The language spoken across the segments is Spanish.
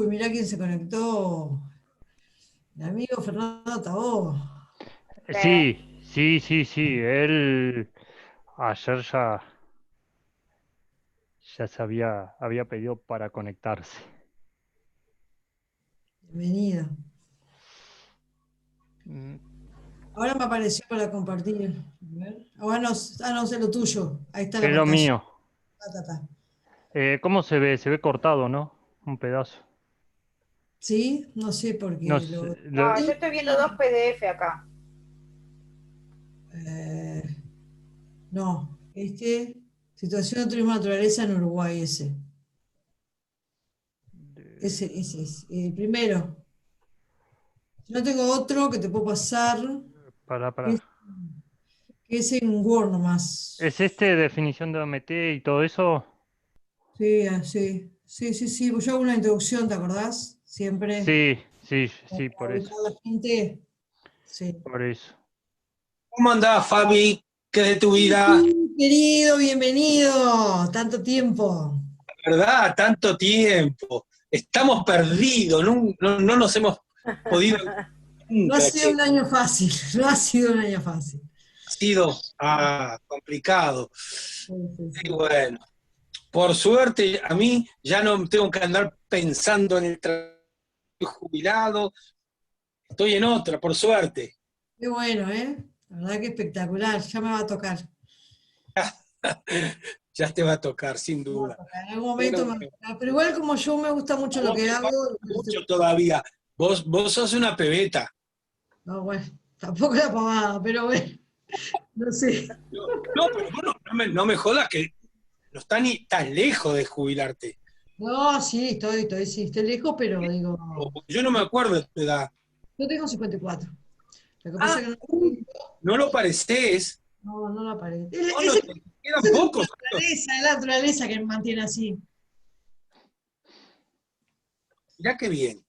Uy, mirá quién se conectó. El amigo Fernando Tabó. Sí, Sí. sí, él ayer ya había pedido para conectarse. Bienvenido. Mm, Ahora me apareció para compartir. A ver. No sé lo tuyo. Ahí está la Es lo pantalla. mío. Ta, ta, ta. ¿Cómo se ve? Se ve cortado, ¿no? Un pedazo. Sí, no sé No porque sé, No, yo estoy viendo dos PDF acá. eh, no, situación de turismo de naturaleza en Uruguay, ese. Ese es. Primero, si no tengo otro que te puedo pasar, que para. es, que es en Word nomás. ¿Es este definición de OMT y todo eso? Sí, sí. Pues yo hago una introducción, ¿te acordás? Siempre. Sí, por Para eso. ubicar a la gente. Sí. Por eso. ¿Cómo andás, Fabi? ¿Qué de tu vida? Querido, bienvenido. Tanto tiempo. ¿Verdad? Tanto tiempo. Estamos perdidos, no nos hemos podido No ha nunca, sido che. un año fácil. No ha sido un año fácil. Ha sido complicado. Y Sí. bueno, por suerte, a mí ya no tengo que andar pensando en el trabajo jubilado. Estoy en otra, por suerte. Qué bueno, ¿eh? La verdad que espectacular. Ya me va a tocar. Ya te va a tocar, sin Me va a duda. tocar. En algún momento Pero me va a bueno, tocar. Pero igual como yo me gusta mucho a lo vos que te hago. falta mucho todavía. Vos sos una pebeta. No, bueno, tampoco la pavada, pero bueno, no sé. No, pero vos no me jodas que no está ni tan lejos de jubilarte. No, sí, sí, estoy lejos, pero digo, Porque yo no me acuerdo de tu edad. yo tengo 54. Lo que pasa Ah, es que no lo pareces. no la pared. No, no, Ese te quedan es pocos años. la naturaleza que me mantiene así. Mirá qué bien.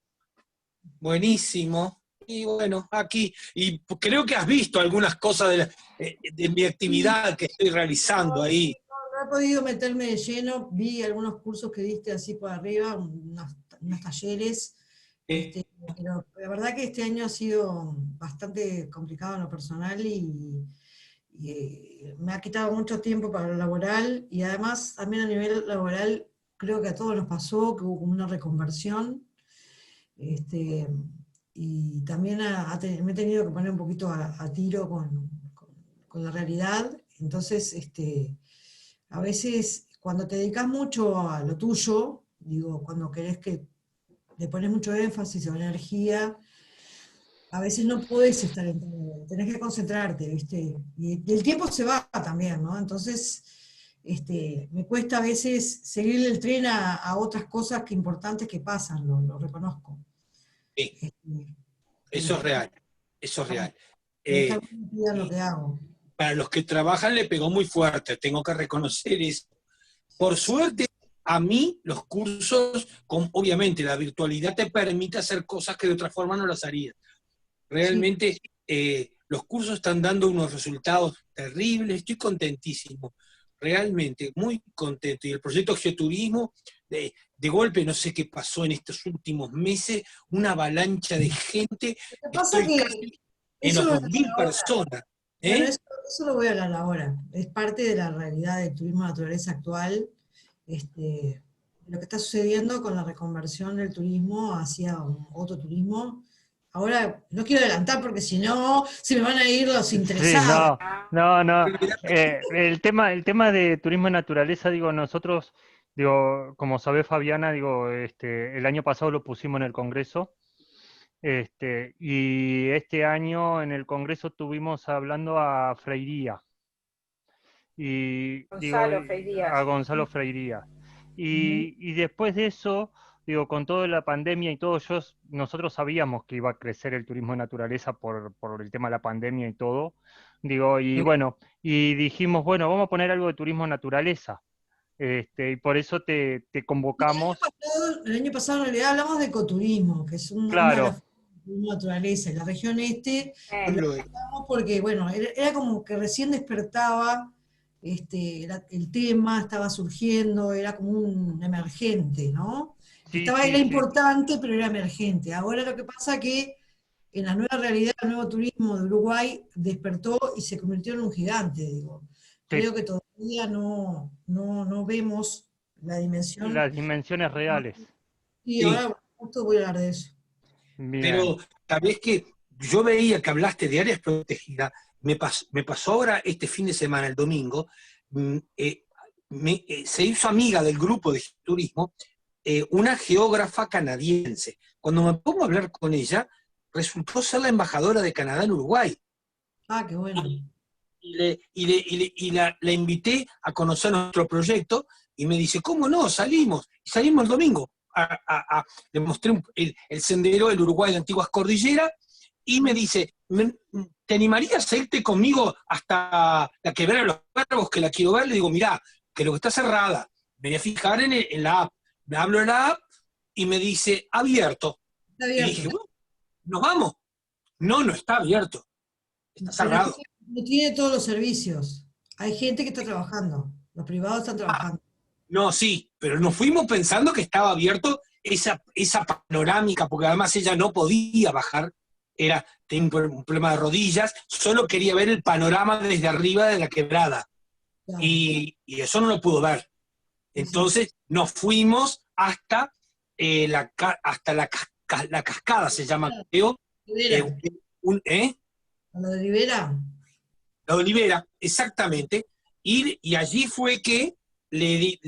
Buenísimo. Y bueno, aquí. Y creo que has visto algunas cosas de mi Sí, actividad que estoy realizando ahí. no he podido meterme de lleno, vi algunos cursos que diste así por arriba, unos talleres, Eh, pero la verdad que este año ha sido bastante complicado en lo personal y me ha quitado mucho tiempo para lo laboral y además también a nivel laboral creo que a todos nos pasó que hubo como una reconversión este, y también me he tenido que poner un poquito a tiro con la realidad. Entonces, a veces cuando te dedicas mucho a lo tuyo, digo, cuando querés que le pones mucho énfasis o energía, a veces no podés estar en todo, tenés que concentrarte, ¿viste? Y el tiempo se va también, ¿no? Entonces, me cuesta a veces seguirle el tren a otras cosas que importantes que pasan, lo reconozco. sí, Este, pero eso es real. Eso es real. no es que Eh, algunos pidan lo y que hago. para los que trabajan le pegó muy fuerte, tengo que reconocer eso. Por suerte, a mí los cursos, obviamente la virtualidad te permite hacer cosas que de otra forma no las harías. Sí, Realmente los cursos están dando unos resultados terribles, estoy contentísimo, realmente muy contento. Y el proyecto Geoturismo, de golpe, no sé qué pasó en estos últimos meses, una avalancha de gente, lo que pasa estoy que casi en eso los lo voy a 2.000 hablar ahora. personas. Bueno, ¿Eh? eso lo voy a hablar ahora. Es parte de la realidad del turismo de naturaleza actual, de lo que está sucediendo con la reconversión del turismo hacia otro turismo. Ahora, no quiero adelantar porque si no, se me van a ir los Sí, interesados. no. El tema de turismo de naturaleza, digo, nosotros, digo, como sabe Fabiana, digo, el año pasado lo pusimos en el Congreso. Y este año en el Congreso estuvimos hablando a Freiría y digo Gonzalo a Díaz. Gonzalo Freiría. Y después de eso, digo, con toda la pandemia y todo, nosotros sabíamos que iba a crecer el turismo de naturaleza por el tema de la pandemia y todo. Digo, y bueno, y dijimos, bueno, vamos a poner algo de turismo de naturaleza. Y por eso te convocamos, El año pasado en realidad hablamos de ecoturismo, que es una de las claro, formas de turismo de naturaleza. En la región lo Eh, hablamos porque, bueno, era como que recién despertaba el tema, estaba surgiendo, era como un emergente, ¿no? Sí, Era sí, sí. importante, pero era emergente. Ahora lo que pasa que en la nueva realidad, el nuevo turismo de Uruguay despertó y se convirtió en un gigante, digo. Sí, Creo que todavía no vemos la dimensión. las dimensiones reales. Y Sí, ahora justo voy a hablar de eso. Bien. pero tal vez que yo veía que hablaste de áreas protegidas, me pasó ahora este fin de semana, el domingo, se hizo amiga del grupo de turismo una geógrafa canadiense. Cuando me pongo a hablar con ella, resultó ser la embajadora de Canadá en Uruguay. Ah, qué bueno. La invité a conocer nuestro proyecto y me dice, ¿cómo no? Salimos. Y salimos el domingo. Le mostré el sendero del Uruguay de Antiguas Cordilleras y me dice, ¿te animarías a irte conmigo hasta la quebrada de los Cuervos que la quiero ver? Le digo, mirá, que lo que está cerrada. Me voy a fijar en la app. Me hablo de la app y me dice, abierto. Está Y abierto. dije, bueno, nos vamos. No, no está abierto. Está Pero cerrado. no tiene todos los servicios. Hay gente que está trabajando. Los privados están trabajando. No, sí, pero nos fuimos pensando que estaba abierto esa panorámica, porque además ella no podía bajar, tenía un problema de rodillas, solo quería ver el panorama desde arriba de la quebrada. Claro. Y eso no lo pudo ver. Sí, sí. Entonces nos fuimos hasta, la cascada, se llama, creo. Olivera. ¿Eh? ¿A la de Olivera? La Olivera, exactamente, y allí fue que le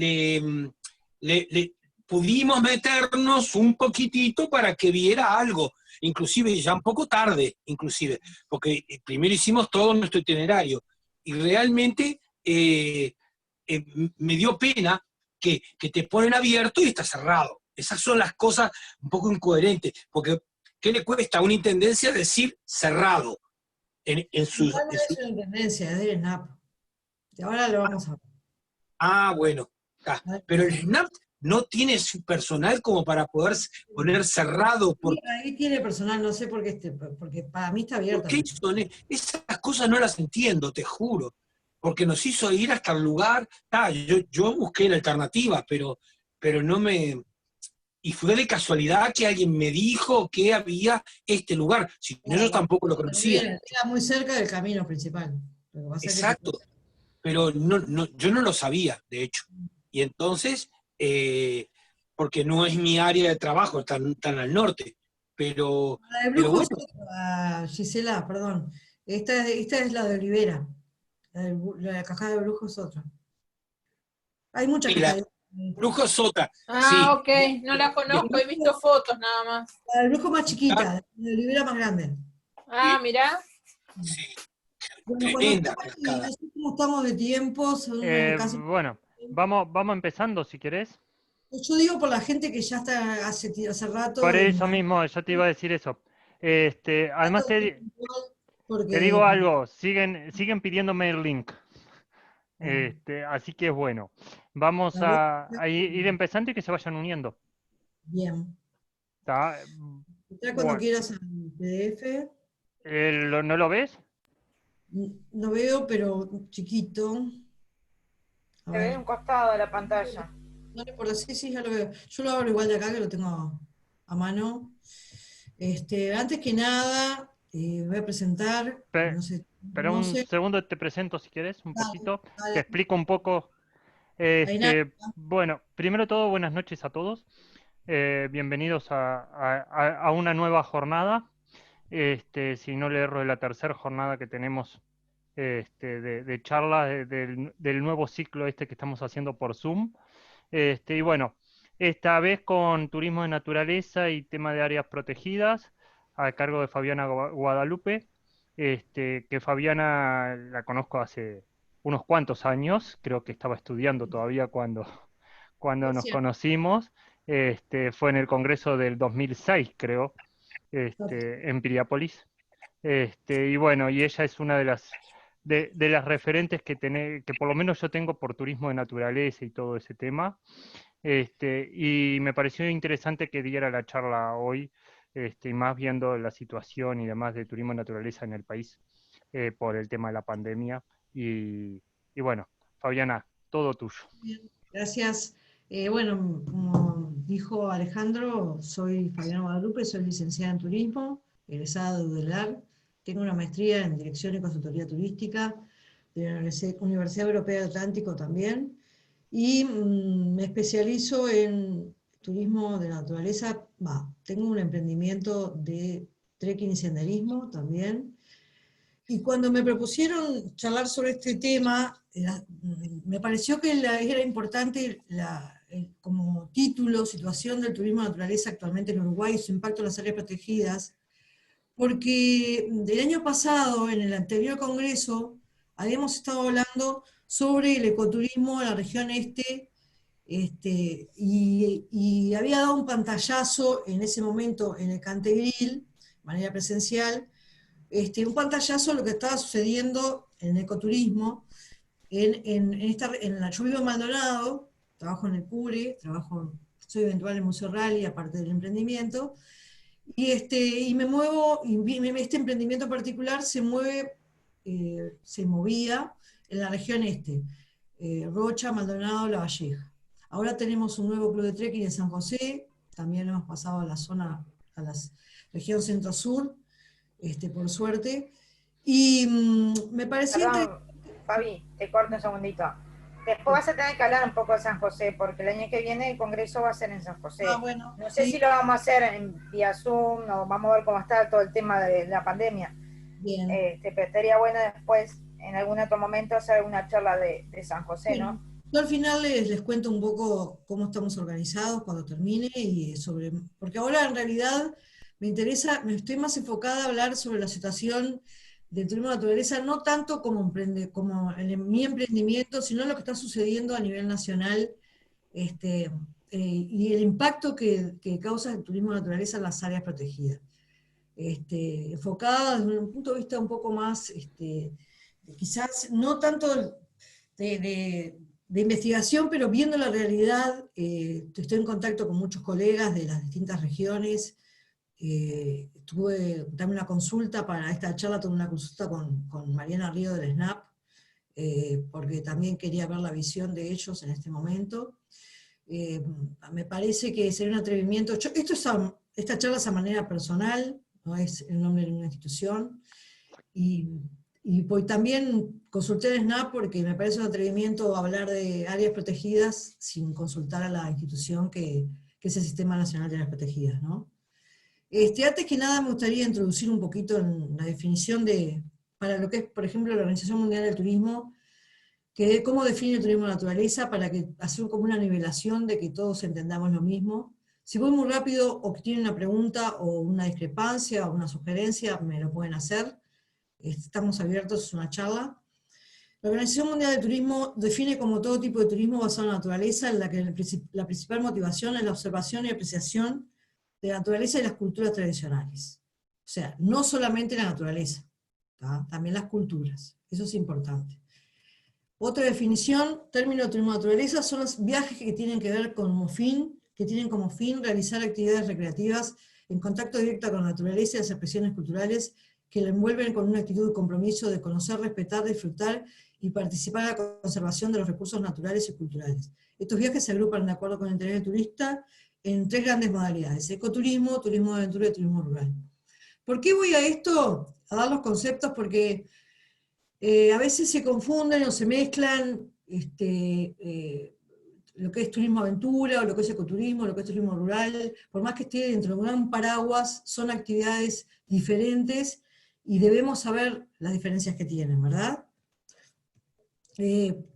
pudimos meternos un poquitito para que viera algo, inclusive ya un poco tarde, inclusive, porque primero hicimos todo nuestro itinerario, y realmente me dio pena que te ponen abierto y está cerrado. Esas son las cosas un poco incoherentes, porque ¿qué le cuesta a una intendencia decir cerrado? En sus, Igual no en es sus una intendencia, es del SNAP. Y ahora lo vamos a ver. Bueno, está. Ahora Pero vamos el a ver. SNAP no tiene su personal como para poder poner cerrado. Sí, ahí tiene personal, no sé por qué, porque para mí está ¿Por abierta. qué son? Esas cosas no las entiendo, te juro. Porque nos hizo ir hasta el lugar. Yo busqué la alternativa, pero no me. Y fue de casualidad que alguien me dijo que había este lugar. Si no, yo tampoco lo conocía. Era muy cerca del camino principal. Lo que pasa es que Exacto. Pero yo no lo sabía, de hecho. Y entonces, porque no es mi área de trabajo, tan al norte. la de Pero Brujo es bueno, otra, Gisela, perdón. Esta es la de Olivera. La cascada de Brujo es otra. Hay muchas y la cascadas. Brujo Sota, Ah, sí. ok, no la Lo- conozco, he visto fotos nada más. La del Brujo más ah, chiquita, la de Olivera más grande. Ah, mirá. sí, Bueno, cuando tremenda quieras, y no cascada. sé cómo estamos de tiempo, son casi. Bueno, vamos empezando si querés. Yo digo por la gente que ya está hace Por rato eso mismo, yo te iba a decir eso. Además te porque digo algo, siguen pidiéndome el link. Así que bueno, vamos la voy a ir empezando y que se vayan uniendo. bien. ¿Tá? Ya cuando Bueno, quieras el PDF, ¿no lo ves? lo veo, pero chiquito. A Se ve de ver. un costado de la pantalla. No le importa, sí, sí, ya lo veo. Yo lo abro igual de acá, que lo tengo a mano. Antes que nada, voy a presentar, Pe- no sé, Espera un conoce. segundo, te presento si quieres un Dale, poquito. Te dale. explico un poco. Ainara, Bueno, primero todo, buenas noches a todos. Bienvenidos a una nueva jornada. Si no le erro, es la tercera jornada que tenemos de charlas del nuevo ciclo que estamos haciendo por Zoom. Y bueno, esta vez con turismo de naturaleza y tema de áreas protegidas, a cargo de Fabiana Guadalupe, que Fabiana la conozco hace unos cuantos años, creo que estaba estudiando todavía cuando es nos cierto. conocimos, fue en el Congreso del 2006, creo, en Piriápolis. Y bueno, y ella es una de las referentes que por lo menos yo tengo por turismo de naturaleza y todo ese tema. Y me pareció interesante que diera la charla hoy, y más viendo la situación y demás de turismo de naturaleza en el país por el tema de la pandemia. Y bueno, Fabiana, todo tuyo. Bien, gracias. Bueno, como dijo Alejandro, soy Fabiana Guadalupe, soy licenciada en turismo, egresada de UDELAR, tengo una maestría en dirección y consultoría turística de la Universidad Europea del Atlántico también, y me especializo en turismo de naturaleza, tengo un emprendimiento de trekking y senderismo también, y cuando me propusieron charlar sobre este tema, me pareció que era importante como título, situación del turismo de naturaleza actualmente en Uruguay y su impacto en las áreas protegidas, porque el año pasado, en el anterior congreso, habíamos estado hablando sobre el ecoturismo en la región este, y había dado un pantallazo en ese momento en el Cantegril, de manera presencial, un pantallazo de lo que estaba sucediendo en el ecoturismo. Yo vivo en Maldonado, trabajo en el CURE, soy eventual en el Museo Rally, aparte del emprendimiento, y me muevo, este emprendimiento en particular se movía en la región este, Rocha, Maldonado, La Valleja. Ahora tenemos un nuevo club de trekking en San José, también hemos pasado a la zona, a la región centro-sur, por suerte, y me parecía... Perdón, Fabi, te corto un segundito. Después vas a tener que hablar un poco de San José, porque el año que viene el congreso va a ser en San José. Bueno, no sé si lo vamos a hacer en vía Zoom, o vamos a ver cómo está todo el tema de la pandemia. Bien. Pero estaría bueno después, en algún otro momento, hacer una charla de San José, bien, ¿no? Yo al final les cuento un poco cómo estamos organizados cuando termine, porque ahora en realidad me estoy más enfocada a hablar sobre la situación del turismo de naturaleza, no tanto como mi emprendimiento, sino lo que está sucediendo a nivel nacional, y el impacto que causa el turismo de naturaleza en las áreas protegidas. Enfocada desde un punto de vista un poco más, quizás no tanto de investigación, pero viendo la realidad. Estoy en contacto con muchos colegas de las distintas regiones. Tuve también una consulta para esta charla, tuve una consulta con Mariana Río del SNAP, porque también quería ver la visión de ellos en este momento. Me parece que sería un atrevimiento. Esta charla es a manera personal, no es el nombre de una institución, y también consulté en SNAP porque me parece un atrevimiento hablar de áreas protegidas sin consultar a la institución que es el Sistema Nacional de Áreas Protegidas, ¿no? Antes que nada me gustaría introducir un poquito en la definición para lo que es, por ejemplo, la Organización Mundial del Turismo, que cómo define el turismo de naturaleza, para hacer como una nivelación de que todos entendamos lo mismo. Si voy muy rápido o tienen una pregunta o una discrepancia o una sugerencia, me lo pueden hacer. Estamos abiertos, es una charla. La Organización Mundial del Turismo define como todo tipo de turismo basado en la naturaleza, en la que la principal motivación es la observación y apreciación de la naturaleza y las culturas tradicionales. O sea, no solamente la naturaleza, ¿tá? También las culturas. Eso es importante. Otra definición, término de turismo de naturaleza, son los viajes que tienen como fin realizar actividades recreativas en contacto directo con la naturaleza y las expresiones culturales que la envuelven con una actitud de compromiso de conocer, respetar, disfrutar y participar en la conservación de los recursos naturales y culturales. Estos viajes se agrupan de acuerdo con el interés del turista en 3 grandes modalidades: ecoturismo, turismo de aventura y turismo rural. ¿Por qué voy a esto? A dar los conceptos, porque a veces se confunden o se mezclan lo que es turismo aventura, o lo que es ecoturismo, lo que es turismo rural. Por más que esté dentro de un gran paraguas, son actividades diferentes y debemos saber las diferencias que tienen, ¿verdad?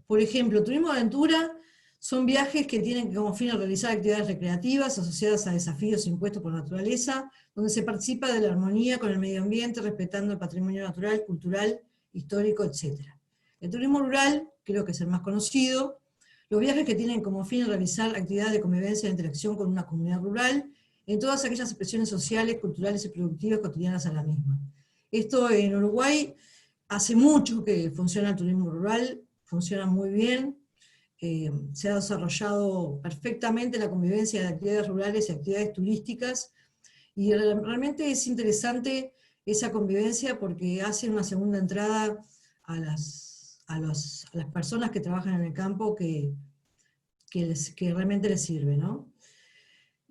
Por ejemplo, turismo de aventura son viajes que tienen como fin realizar actividades recreativas asociadas a desafíos impuestos por la naturaleza, donde se participa de la armonía con el medio ambiente, respetando el patrimonio natural, cultural, histórico, etc. El turismo rural, creo que es el más conocido, los viajes que tienen como fin realizar actividades de convivencia e interacción con una comunidad rural, en todas aquellas expresiones sociales, culturales y productivas cotidianas a la misma. Esto en Uruguay hace mucho que funciona el turismo rural, funciona muy bien, se ha desarrollado perfectamente la convivencia de actividades rurales y actividades turísticas, y realmente es interesante esa convivencia porque hace una segunda entrada a las personas que trabajan en el campo que realmente les sirve, ¿no?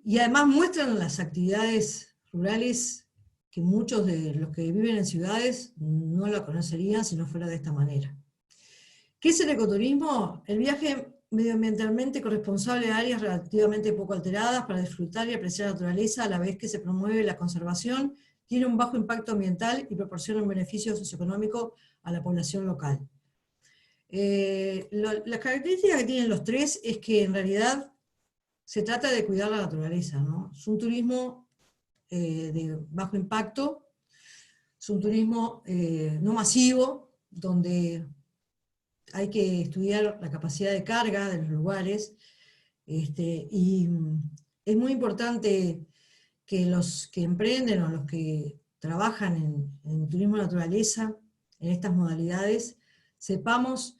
Y además muestran las actividades rurales que muchos de los que viven en ciudades no la conocerían si no fuera de esta manera. ¿Qué es el ecoturismo? El viaje medioambientalmente corresponsable a áreas relativamente poco alteradas para disfrutar y apreciar la naturaleza a la vez que se promueve la conservación, tiene un bajo impacto ambiental y proporciona un beneficio socioeconómico a la población local. Las características que tienen los tres es que en realidad se trata de cuidar la naturaleza, ¿no? Es un turismo de bajo impacto, es un turismo no masivo, donde hay que estudiar la capacidad de carga de los lugares, y es muy importante que los que emprenden o los que trabajan en turismo de naturaleza, en estas modalidades, sepamos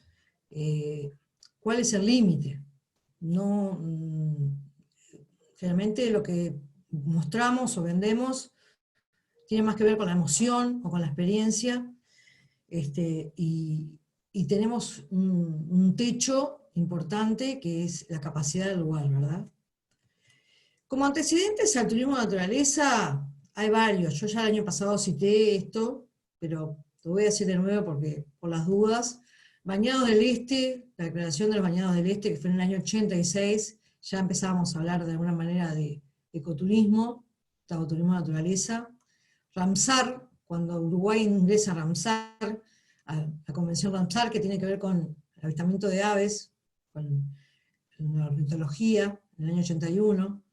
cuál es el límite. No, generalmente lo que mostramos o vendemos tiene más que ver con la emoción o con la experiencia, y tenemos un techo importante que es la capacidad del lugar, ¿verdad? Como antecedentes al turismo de naturaleza hay varios. Yo ya el año pasado cité esto, pero lo voy a decir de nuevo porque, por las dudas. Bañados del Este, la declaración de los Bañados del Este, que fue en el año 86, ya empezábamos a hablar de alguna manera de ecoturismo, de turismo de naturaleza. Ramsar, cuando Uruguay ingresa a Ramsar, a la Convención Ramsar, que tiene que ver con el avistamiento de aves, con la ornitología, en el año 81.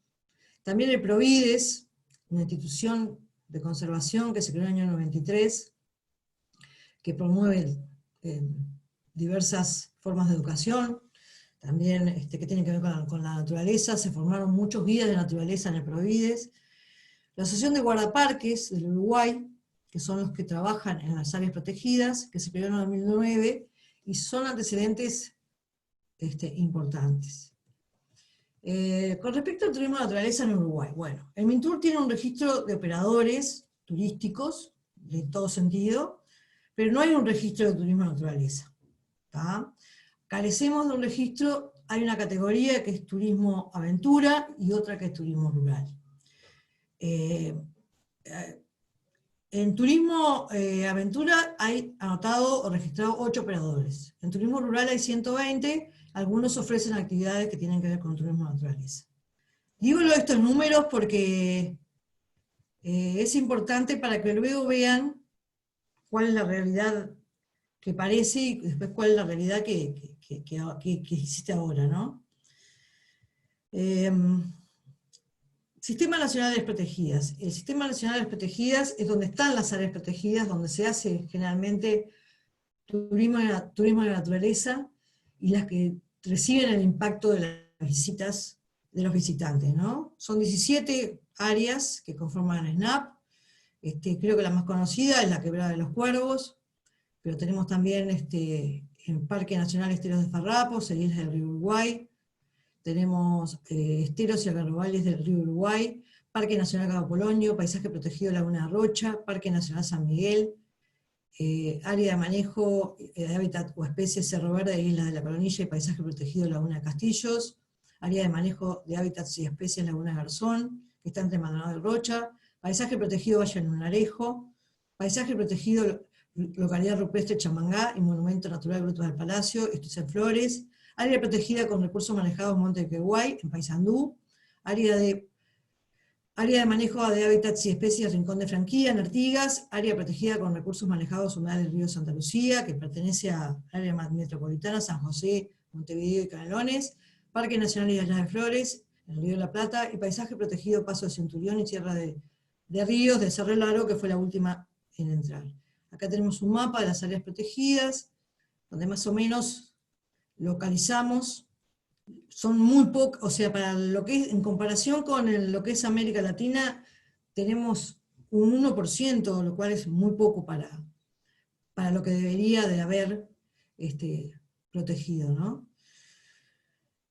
También el Provides, una institución de conservación que se creó en el año 93, que promueve diversas formas de educación, también que tienen que ver con la naturaleza. Se formaron muchos guías de naturaleza en el Provides. La Asociación de Guardaparques del Uruguay, que son los que trabajan en las áreas protegidas, que se creó en el 2009, y son antecedentes importantes. Con respecto al turismo de naturaleza en Uruguay, bueno, el Mintur tiene un registro de operadores turísticos, de todo sentido, pero no hay un registro de turismo de naturaleza. ¿Tá? Carecemos de un registro, hay una categoría que es turismo aventura y otra que es turismo rural. En turismo aventura hay anotado o registrado 8 operadores. En turismo rural hay 120, algunos ofrecen actividades que tienen que ver con turismo de naturaleza. Digo estos números porque es importante para que luego vean cuál es la realidad que parece y después cuál es la realidad que existe ahora, ¿no? Sistema Nacional de Áreas Protegidas. El Sistema Nacional de Áreas Protegidas es donde están las áreas protegidas, donde se hace generalmente turismo de naturaleza y las que reciben el impacto de las visitas de los visitantes, ¿no? Son 17 áreas que conforman el SNAP. Creo que la más conocida es la Quebrada de los Cuervos, pero tenemos también el Parque Nacional Esteros de Farrapos, el Isla del Río Uruguay, tenemos esteros y algarrobales del Río Uruguay, Parque Nacional Cabo Polonio, Paisaje Protegido Laguna Rocha, Parque Nacional San Miguel, Área de Manejo de Hábitat o Especies Cerro Verde, Isla de la Coronilla y Paisaje Protegido Laguna Castillos, Área de Manejo de Hábitats y Especies Laguna Garzón, que está entre Maldonado y Rocha, Paisaje Protegido Valle del Lunarejo, Paisaje Protegido Localidad Rupestre Chamangá y Monumento Natural Grutas del Palacio, esto es en Flores, Área protegida con recursos manejados Monte de Queguay, en Paysandú, área de manejo de hábitats y especies Rincón de Franquía, en Artigas, área protegida con recursos manejados Humedal del Río Santa Lucía, que pertenece al área metropolitana San José, Montevideo y Canelones, Parque Nacional Isla de Flores, en el Río de la Plata, y Paisaje Protegido Paso de Centurión y Sierra de Ríos de Cerro Largo, que fue la última en entrar. Acá tenemos un mapa de las áreas protegidas, donde más o menos localizamos, son muy pocos, o sea, para lo que es, en comparación con lo que es América Latina, tenemos un 1%, lo cual es muy poco para lo que debería de haber protegido, ¿no?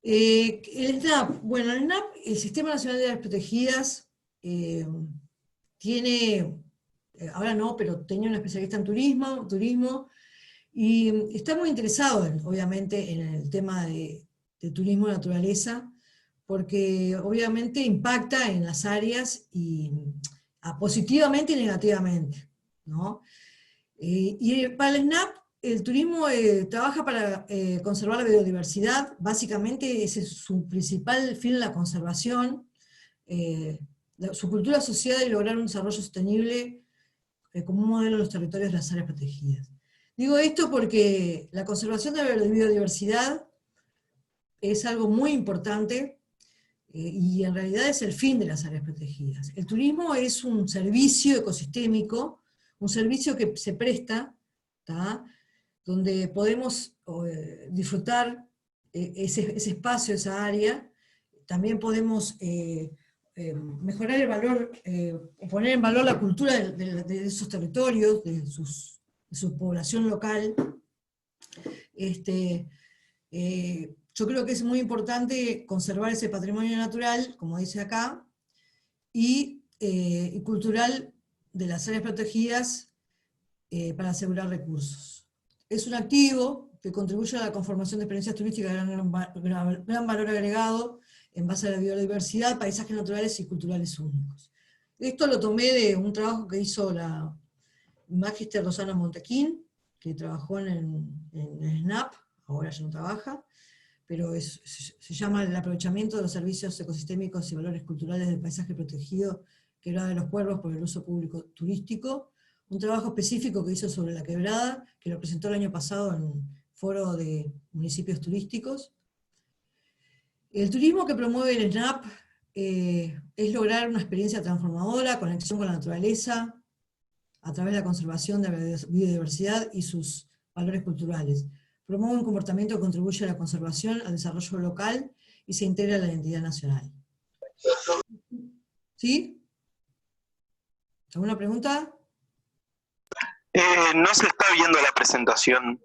El SNAP, bueno, el SNAP, el Sistema Nacional de Áreas Protegidas, tiene, ahora no, pero tenía una especialista en turismo, y está muy interesado, obviamente, en el tema de turismo de naturaleza, porque obviamente impacta en las áreas positivamente y negativamente, ¿no? Y para el SNAP, el turismo trabaja para conservar la biodiversidad, básicamente ese es su principal fin, la conservación, su cultura asociada y lograr un desarrollo sostenible como un modelo de los territorios de las áreas protegidas. Digo esto porque la conservación de la biodiversidad es algo muy importante y en realidad es el fin de las áreas protegidas. El turismo es un servicio ecosistémico, un servicio que se presta, ¿tá?, donde podemos disfrutar ese espacio, esa área. También podemos mejorar el valor, poner en valor la cultura de esos territorios, de su población local. Yo creo que es muy importante conservar ese patrimonio natural, como dice acá, y cultural de las áreas protegidas para asegurar recursos. Es un activo que contribuye a la conformación de experiencias turísticas de gran valor agregado en base a la biodiversidad, paisajes naturales y culturales únicos. Esto lo tomé de un trabajo que hizo la Magister Rosana Montequín, que trabajó en el SNAP, ahora ya no trabaja, pero se llama el aprovechamiento de los servicios ecosistémicos y valores culturales del paisaje protegido, Quebrada de los Cuervos por el uso público turístico, un trabajo específico que hizo sobre la quebrada, que lo presentó el año pasado en un foro de municipios turísticos. El turismo que promueve el SNAP es lograr una experiencia transformadora, conexión con la naturaleza, a través de la conservación de la biodiversidad y sus valores culturales. Promueve un comportamiento que contribuye a la conservación, al desarrollo local y se integra a la identidad nacional. ¿Sí? ¿Alguna pregunta? No se está viendo la presentación.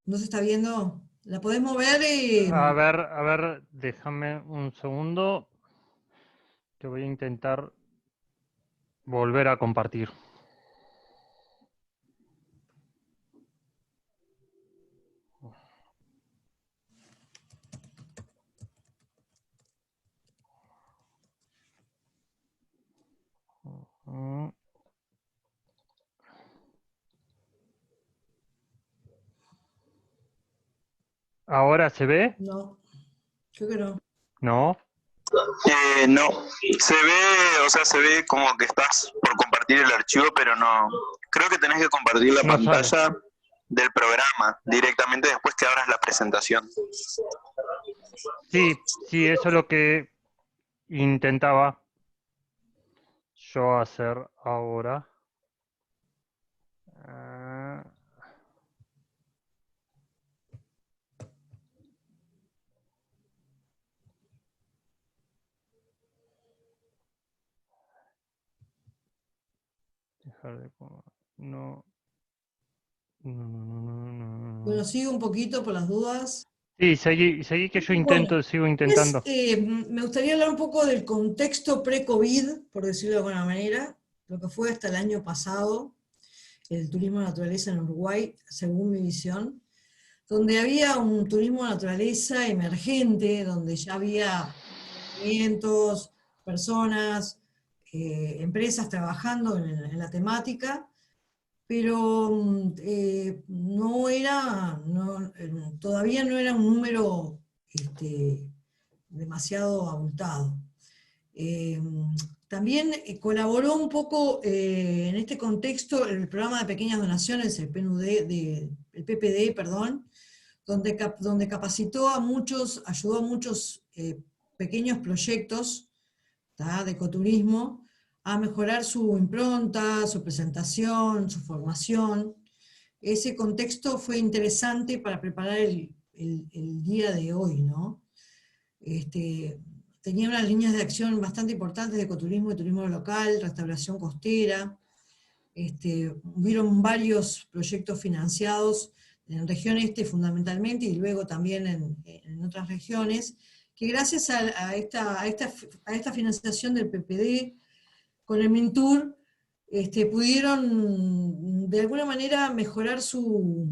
¿No se está viendo? ¿La podés mover? A ver, déjame un segundo. Que voy a intentar volver a compartir. ¿Ahora se ve? No, creo que no. No. No, se ve, o sea, se ve como que estás por compartir el archivo, pero no. Creo que tenés que compartir la No pantalla sale. del programa directamente después que abras la presentación. Sí, eso es lo que intentaba yo hacer ahora. Dejar de... No. Bueno, sigo un poquito por las dudas. Sí, seguí que yo Bueno, sigo intentando. me gustaría hablar un poco del contexto pre-COVID, por decirlo de alguna manera, lo que fue hasta el año pasado, el turismo de naturaleza en Uruguay, según mi visión, donde había un turismo de naturaleza emergente, donde ya había movimientos, personas, empresas trabajando en la temática, pero todavía no era un número demasiado abultado. También colaboró un poco en este contexto el programa de pequeñas donaciones, el PPD, perdón, donde capacitó a muchos, ayudó a muchos pequeños proyectos, ¿tá?, de ecoturismo, a mejorar su impronta, su presentación, su formación. Ese contexto fue interesante para preparar el día de hoy, ¿no? Tenía unas líneas de acción bastante importantes de ecoturismo y turismo local, restauración costera. Hubieron varios proyectos financiados en región este fundamentalmente y luego también en otras regiones, que gracias a esta financiación del PPD con el MINTUR pudieron de alguna manera mejorar su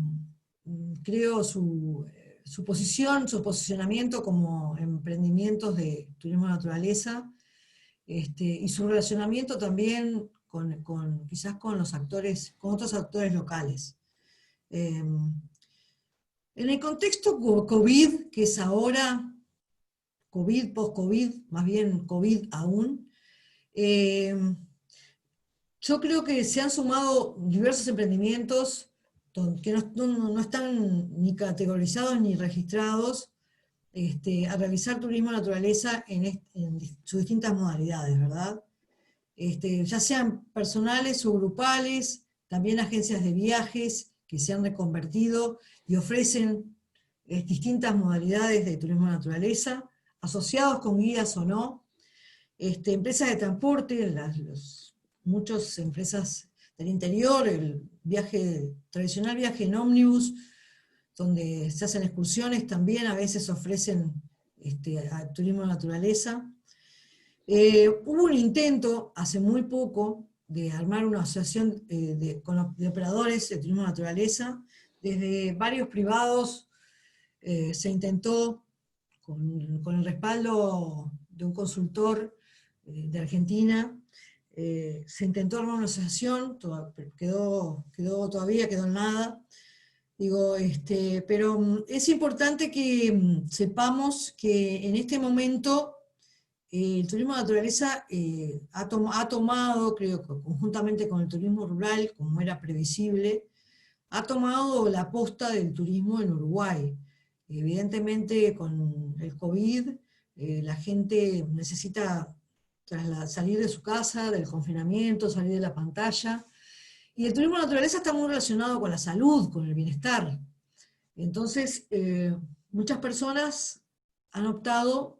su posición, su posicionamiento como emprendimientos de turismo de naturaleza, y su relacionamiento también quizás con los actores, con otros actores locales. En el contexto COVID, que es ahora, COVID, post-COVID, más bien COVID aún, yo creo que se han sumado diversos emprendimientos que no están ni categorizados ni registrados a realizar turismo de naturaleza en sus distintas modalidades, ¿verdad? Ya sean personales o grupales, también agencias de viajes que se han reconvertido y ofrecen distintas modalidades de turismo de naturaleza, asociados con guías o no, empresas de transporte, muchas empresas del interior, el tradicional viaje en ómnibus, donde se hacen excursiones, también a veces ofrecen turismo de naturaleza. Hubo un intento hace muy poco de armar una asociación de operadores de turismo de naturaleza. Desde varios privados se intentó, con el respaldo de un consultor de Argentina, se intentó armar una asociación, quedó en nada. Digo, pero es importante que sepamos que en este momento el turismo de naturaleza ha tomado, creo que conjuntamente con el turismo rural, como era previsible, ha tomado la posta del turismo en Uruguay. Evidentemente con el COVID la gente necesita salir de su casa, del confinamiento, salir de la pantalla, y el turismo de naturaleza está muy relacionado con la salud, con el bienestar. Entonces, muchas personas han optado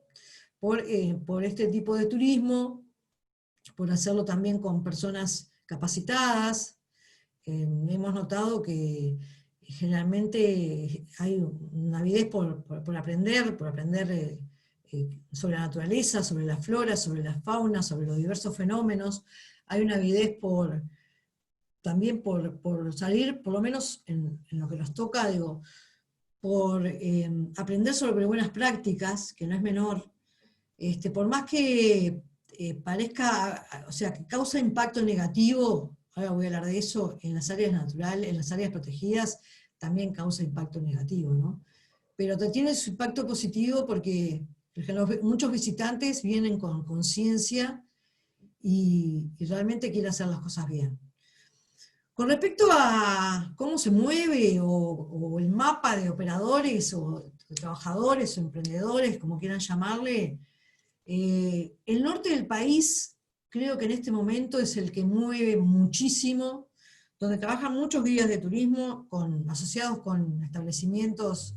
por este tipo de turismo, por hacerlo también con personas capacitadas. Hemos notado que generalmente hay una avidez por aprender sobre la naturaleza, sobre la flora, sobre la fauna, sobre los diversos fenómenos. Hay una avidez también por salir, por lo menos en lo que nos toca, digo, por aprender sobre buenas prácticas, que no es menor, por más que parezca, o sea, que causa impacto negativo, ahora voy a hablar de eso, en las áreas naturales, en las áreas protegidas, también causa impacto negativo, ¿no? Pero tiene su impacto positivo porque muchos visitantes vienen con conciencia y realmente quieren hacer las cosas bien. Con respecto a cómo se mueve o el mapa de operadores o de trabajadores o emprendedores, como quieran llamarle, el norte del país creo que en este momento es el que mueve muchísimo, donde trabajan muchos guías de turismo asociados con establecimientos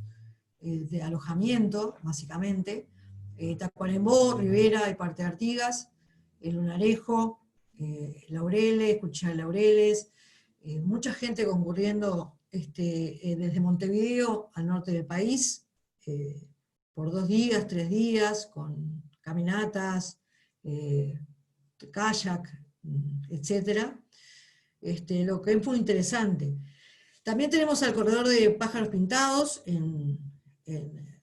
de alojamiento, básicamente, Tacuarembó, Rivera y parte de Artigas, el Lunarejo, Laureles, Cuchilla de Laureles, mucha gente concurriendo desde Montevideo al norte del país, por 2 días, 3 días, con caminatas, kayak, etc. Lo que es muy interesante. También tenemos al corredor de pájaros pintados en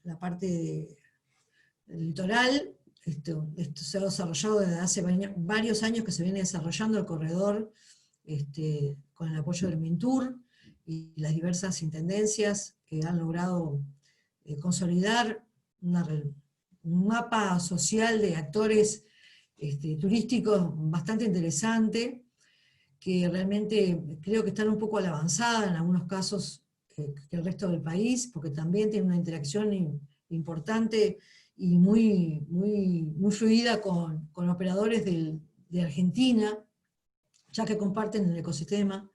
la parte del litoral. Esto se ha desarrollado desde hace varios años que se viene desarrollando el corredor con el apoyo del MINTUR y las diversas intendencias que han logrado consolidar un mapa social de actores turísticos bastante interesante, que realmente creo que están un poco a la avanzada en algunos casos que el resto del país, porque también tiene una interacción importante y muy fluida con operadores de Argentina, ya que comparten el ecosistema.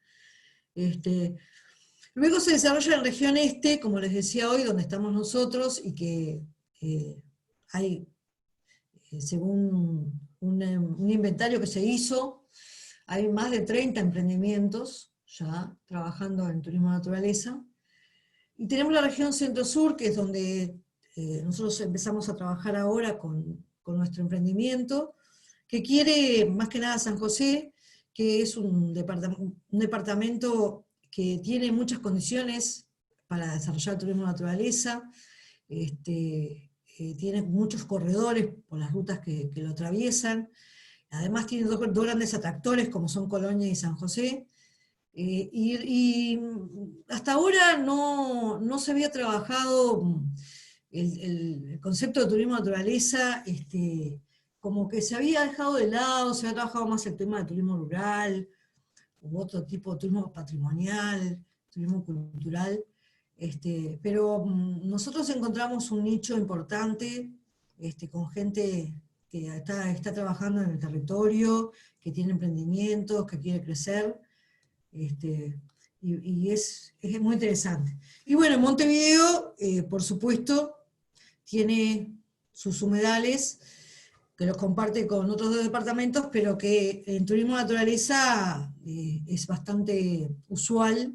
Luego se desarrolla en región este, como les decía hoy, donde estamos nosotros, y que hay, según un inventario que se hizo, hay más de 30 emprendimientos ya trabajando en turismo de naturaleza. Y tenemos la región centro-sur, que es donde nosotros empezamos a trabajar ahora con nuestro emprendimiento, que quiere más que nada San José, que es un departamento que tiene muchas condiciones para desarrollar turismo de naturaleza. Tiene muchos corredores por las rutas que lo atraviesan. Además tiene dos grandes atractores como son Colonia y San José. Y hasta ahora no se había trabajado el concepto de turismo de naturaleza, como que se había dejado de lado, se había trabajado más el tema de turismo rural, u otro tipo de turismo patrimonial, turismo cultural. Pero nosotros encontramos un nicho importante, con gente que está trabajando en el territorio, que tiene emprendimientos, que quiere crecer, y es muy interesante. Y bueno, Montevideo, por supuesto, tiene sus humedales, que los comparte con otros dos departamentos, pero que en turismo de naturaleza es bastante usual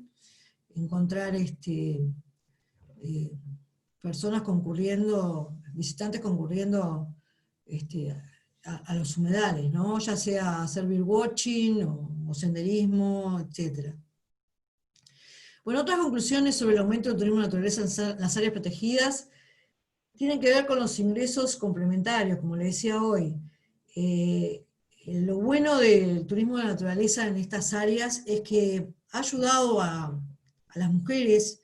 encontrar personas concurriendo, visitantes concurriendo a los humedales, ¿no? Ya sea hacer birdwatching o senderismo, etc. Bueno, otras conclusiones sobre el aumento del turismo de naturaleza en las áreas protegidas tienen que ver con los ingresos complementarios, como le decía hoy. Lo bueno del turismo de naturaleza en estas áreas es que ha ayudado a las mujeres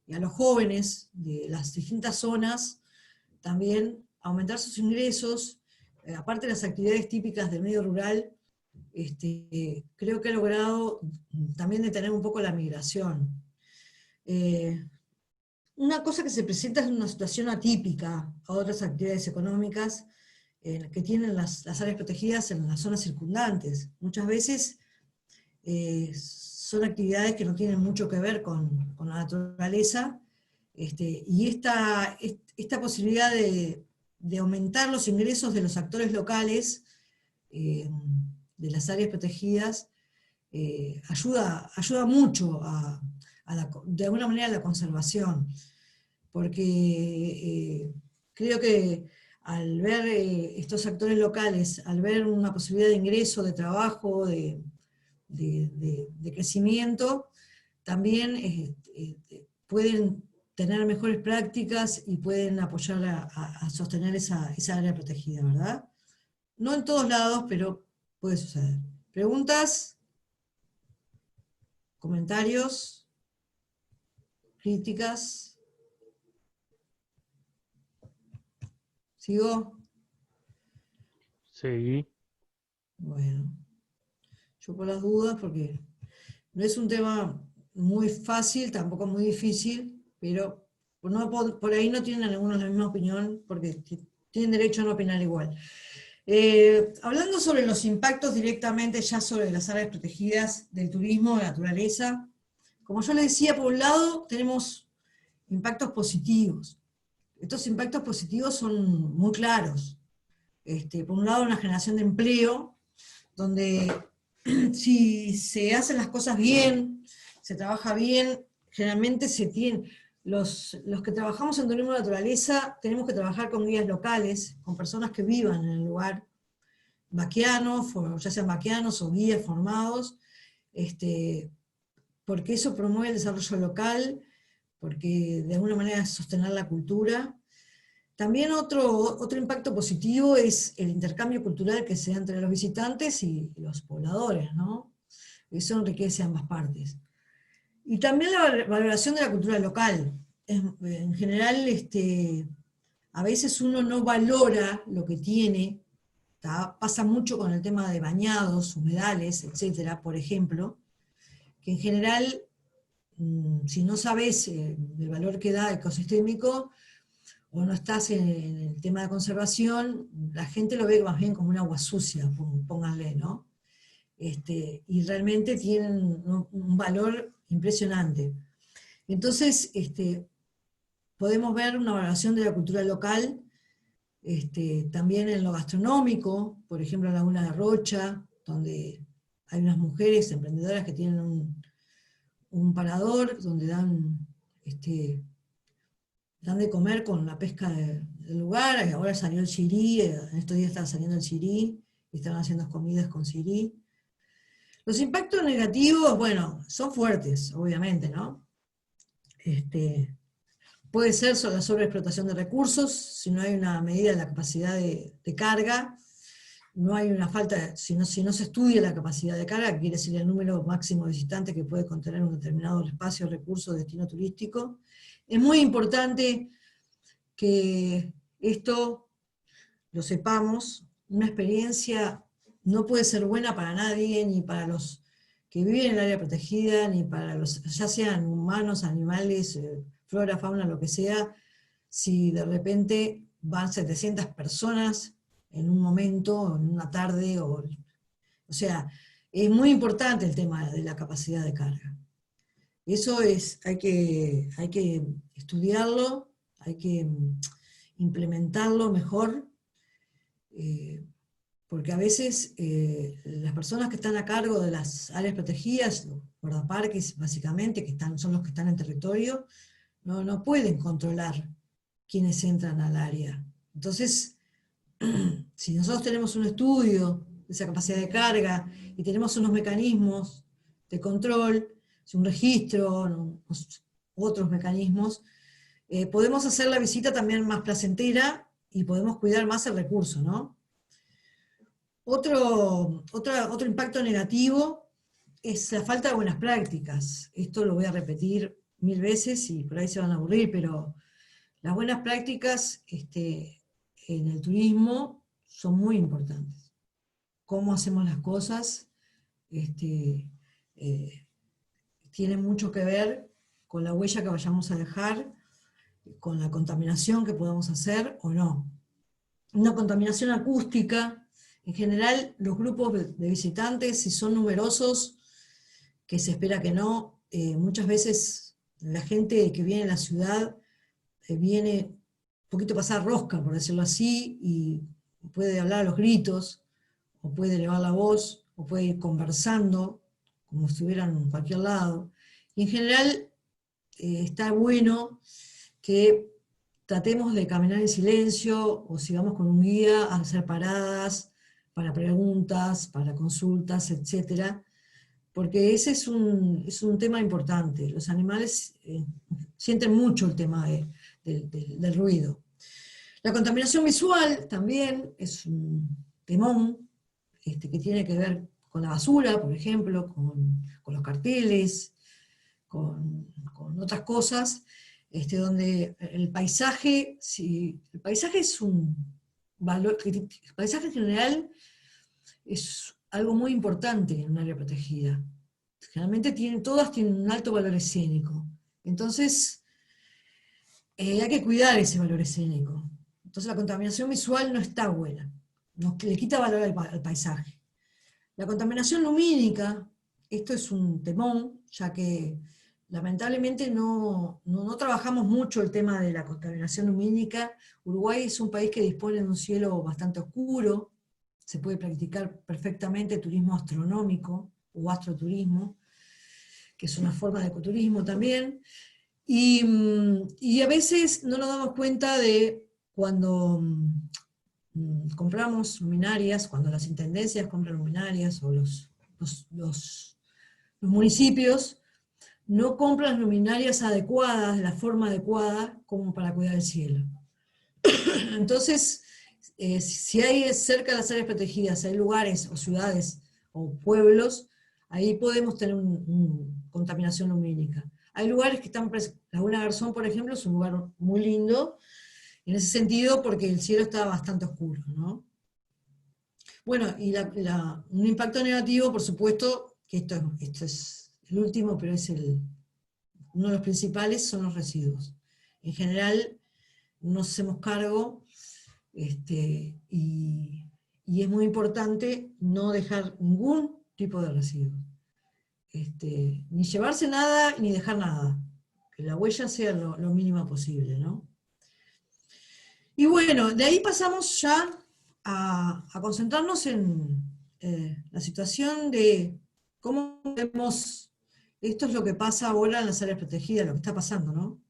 y a los jóvenes de las distintas zonas también a aumentar sus ingresos, aparte de las actividades típicas del medio rural. Creo que ha logrado también detener un poco la migración. Una cosa que se presenta es una situación atípica a otras actividades económicas que tienen las áreas protegidas en las zonas circundantes. Muchas veces son actividades que no tienen mucho que ver con la naturaleza, y esta posibilidad de aumentar los ingresos de los actores locales de las áreas protegidas ayuda mucho de alguna manera a la conservación, porque creo que al ver estos actores locales, al ver una posibilidad de ingreso, de trabajo, de crecimiento, también pueden tener mejores prácticas y pueden apoyar a sostener esa área protegida, ¿verdad? No en todos lados, pero puede suceder. ¿Preguntas? ¿Comentarios? ¿Críticas? ¿Sigo? Sí. Bueno, yo por las dudas, porque no es un tema muy fácil, tampoco muy difícil, pero por ahí no tienen algunos la misma opinión, porque tienen derecho a no opinar igual. Hablando sobre los impactos directamente ya sobre las áreas protegidas del turismo de naturaleza, como yo les decía, por un lado tenemos impactos positivos. Estos impactos positivos son muy claros. Por un lado, una generación de empleo, donde si se hacen las cosas bien, se trabaja bien, generalmente los que trabajamos en turismo de naturaleza tenemos que trabajar con guías locales, con personas que vivan en el lugar, vaqueanos, ya sean vaqueanos o guías formados, porque eso promueve el desarrollo local, porque de alguna manera es sostener la cultura. También otro impacto positivo es el intercambio cultural que se da entre los visitantes y los pobladores, ¿no? Eso enriquece a ambas partes. Y también la valoración de la cultura local. En general, a veces uno no valora lo que tiene. Pasa mucho con el tema de bañados, humedales, etcétera, por ejemplo, que en general, si no sabes el valor que da ecosistémico, o no estás en el tema de conservación, la gente lo ve más bien como un agua sucia, pónganle, ¿no? Y realmente tienen un valor impresionante. Entonces, podemos ver una valoración de la cultura local, también en lo gastronómico, por ejemplo en Laguna de Rocha, donde hay unas mujeres emprendedoras que tienen un parador donde dan de comer con la pesca del lugar. Ahora salió el sirí, en estos días estaba saliendo el sirí, y estaban haciendo comidas con sirí. Los impactos negativos, bueno, son fuertes, obviamente, ¿no? Puede ser la sobreexplotación de recursos, si no hay una medida de la capacidad de carga, no hay una falta, si no se estudia la capacidad de carga, que quiere decir el número máximo de visitantes que puede contener un determinado espacio, recurso, destino turístico. Es muy importante que esto lo sepamos. Una experiencia no puede ser buena para nadie, ni para los que viven en el área protegida, ni para los, ya sean humanos, animales, flora, fauna, lo que sea, si de repente van 700 personas en un momento, en una tarde, o sea, es muy importante el tema de la capacidad de carga. Eso hay que estudiarlo, hay que implementarlo mejor, porque a veces las personas que están a cargo de las áreas protegidas, los guardaparques básicamente, son los que están en territorio, no pueden controlar quiénes entran al área. Entonces, si nosotros tenemos un estudio de esa capacidad de carga y tenemos unos mecanismos de control, un registro, otros mecanismos, podemos hacer la visita también más placentera y podemos cuidar más el recurso, ¿no? Otro impacto negativo es la falta de buenas prácticas. Esto lo voy a repetir 1000 veces y por ahí se van a aburrir, pero las buenas prácticas en el turismo son muy importantes. Cómo hacemos las cosas tiene mucho que ver con la huella que vayamos a dejar, con la contaminación que podamos hacer o no. Una contaminación acústica, en general los grupos de visitantes, si son numerosos, que se espera que no, muchas veces la gente que viene a la ciudad viene un poquito pasar rosca, por decirlo así, y puede hablar a los gritos, o puede elevar la voz, o puede ir conversando, como si estuvieran en cualquier lado. Y en general está bueno que tratemos de caminar en silencio, o si vamos con un guía, a hacer paradas para preguntas, para consultas, etc. Porque ese es un tema importante. Los animales sienten mucho el tema del ruido. La contaminación visual también es un temón que tiene que ver con la basura, por ejemplo, con los carteles, con otras cosas, donde el paisaje es un valor, el paisaje en general es algo muy importante en un área protegida. Generalmente todas tienen un alto valor escénico. Entonces, hay que cuidar ese valor escénico. Entonces la contaminación visual no está buena, le quita valor al paisaje. La contaminación lumínica, esto es un temón, ya que lamentablemente no trabajamos mucho el tema de la contaminación lumínica. Uruguay es un país que dispone de un cielo bastante oscuro, se puede practicar perfectamente turismo astronómico o astroturismo, que es una forma de ecoturismo también, y a veces no nos damos cuenta de cuando compramos luminarias, cuando las intendencias compran luminarias, o los municipios no compran luminarias adecuadas, de la forma adecuada, como para cuidar el cielo. Entonces, si hay cerca de las áreas protegidas, hay lugares o ciudades o pueblos, ahí podemos tener contaminación lumínica. Hay lugares que están, Laguna Garzón, por ejemplo, es un lugar muy lindo, en ese sentido, porque el cielo está bastante oscuro, ¿no? Bueno, y un impacto negativo, por supuesto, que esto es el último, pero es uno de los principales, son los residuos. En general, no nos hacemos cargo, y es muy importante no dejar ningún tipo de residuo. Ni llevarse nada, ni dejar nada. Que la huella sea lo mínima posible, ¿no? Y bueno, de ahí pasamos ya a concentrarnos en la situación de cómo vemos, esto es lo que pasa ahora en las áreas protegidas, lo que está pasando, ¿no?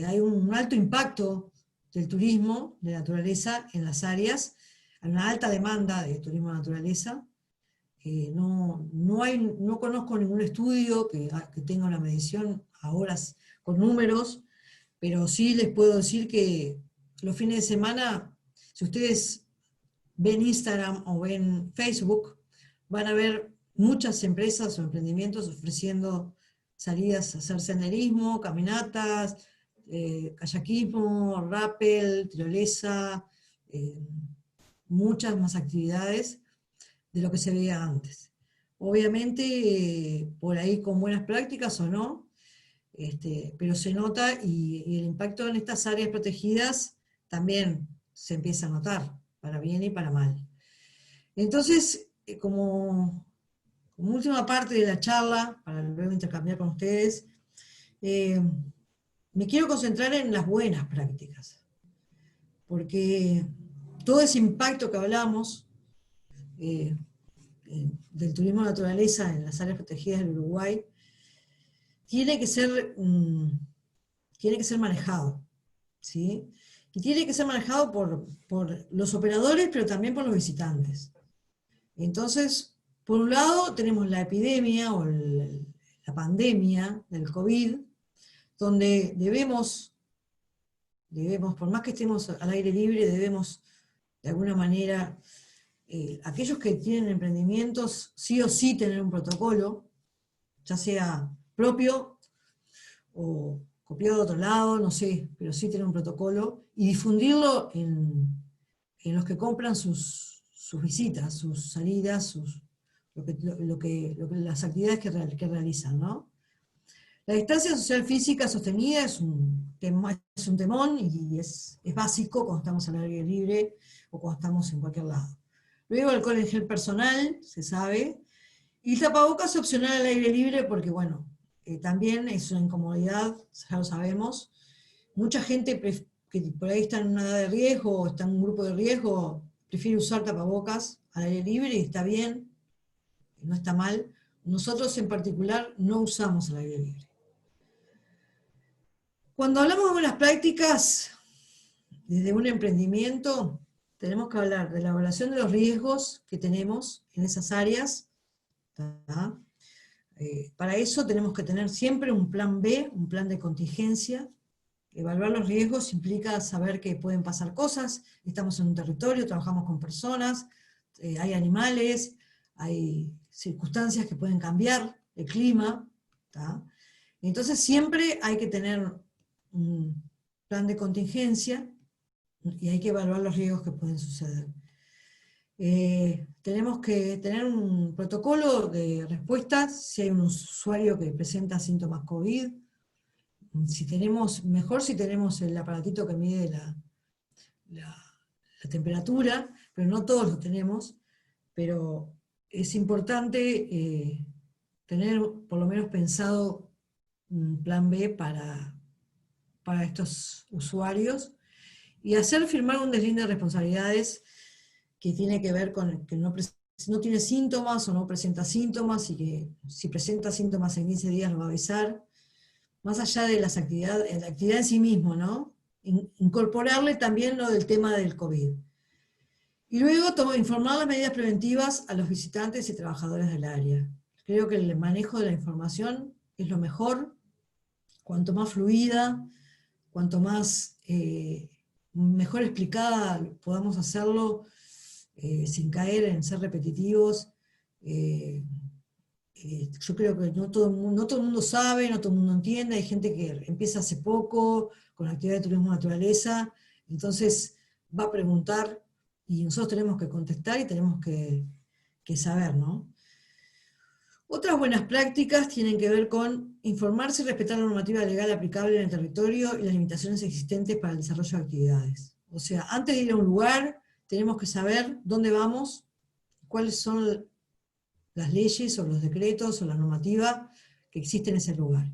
Hay un alto impacto del turismo de naturaleza en las áreas, hay una alta demanda de turismo de naturaleza, no conozco ningún estudio que tenga una medición a horas con números, pero sí les puedo decir que los fines de semana, si ustedes ven Instagram o ven Facebook, van a ver muchas empresas o emprendimientos ofreciendo salidas a hacer senderismo, caminatas, kayakismo, rappel, tirolesa, muchas más actividades de lo que se veía antes. Obviamente, por ahí con buenas prácticas o no, pero se nota y el impacto en estas áreas protegidas también se empieza a notar, para bien y para mal. Entonces, como última parte de la charla, para luego intercambiar con ustedes, me quiero concentrar en las buenas prácticas, porque todo ese impacto que hablamos del turismo de naturaleza en las áreas protegidas del Uruguay, tiene que ser manejado, ¿sí? Y tiene que ser manejado por los operadores, pero también por los visitantes. Entonces, por un lado tenemos la epidemia o la pandemia del COVID, donde debemos, por más que estemos al aire libre, debemos de alguna manera, aquellos que tienen emprendimientos, sí o sí tener un protocolo, ya sea propio o copiado de otro lado, no sé, pero sí tener un protocolo y difundirlo en los que compran sus visitas, sus salidas, las actividades que realizan, ¿no? La distancia social física sostenida es un temón y es básico cuando estamos al aire libre o cuando estamos en cualquier lado. Luego alcohol en gel personal, se sabe, y el tapabocas opcional al aire libre porque, bueno, también es una incomodidad, ya lo sabemos. Mucha gente que por ahí está en una edad de riesgo o está en un grupo de riesgo prefiere usar tapabocas al aire libre y está bien, no está mal. Nosotros en particular no usamos al aire libre. Cuando hablamos de buenas prácticas desde un emprendimiento, tenemos que hablar de la evaluación de los riesgos que tenemos en esas áreas. Para eso tenemos que tener siempre un plan B, un plan de contingencia. Evaluar los riesgos implica saber que pueden pasar cosas, estamos en un territorio, trabajamos con personas, hay animales, hay circunstancias que pueden cambiar, el clima. Entonces siempre hay que tener un plan de contingencia y hay que evaluar los riesgos que pueden suceder. Tenemos que tener un protocolo de respuesta si hay un usuario que presenta síntomas COVID. Mejor si tenemos el aparatito que mide la temperatura, pero no todos lo tenemos, pero es importante tener por lo menos pensado un plan B para estos usuarios, y hacer firmar un deslinde de responsabilidades que tiene que ver con que no tiene síntomas o no presenta síntomas, y que si presenta síntomas en 15 días lo va a avisar, más allá de la actividad en sí mismo, ¿no? Incorporarle también lo del tema del COVID. Y luego informar las medidas preventivas a los visitantes y trabajadores del área. Creo que el manejo de la información es lo mejor, cuanto más fluida, cuanto más mejor explicada podamos hacerlo, sin caer en ser repetitivos. Yo creo que no todo el mundo sabe, no todo el mundo entiende, hay gente que empieza hace poco con la actividad de turismo de naturaleza, entonces va a preguntar y nosotros tenemos que contestar y tenemos que saber, ¿no? Otras buenas prácticas tienen que ver con informarse y respetar la normativa legal aplicable en el territorio y las limitaciones existentes para el desarrollo de actividades. O sea, antes de ir a un lugar, tenemos que saber dónde vamos, cuáles son las leyes o los decretos o la normativa que existe en ese lugar.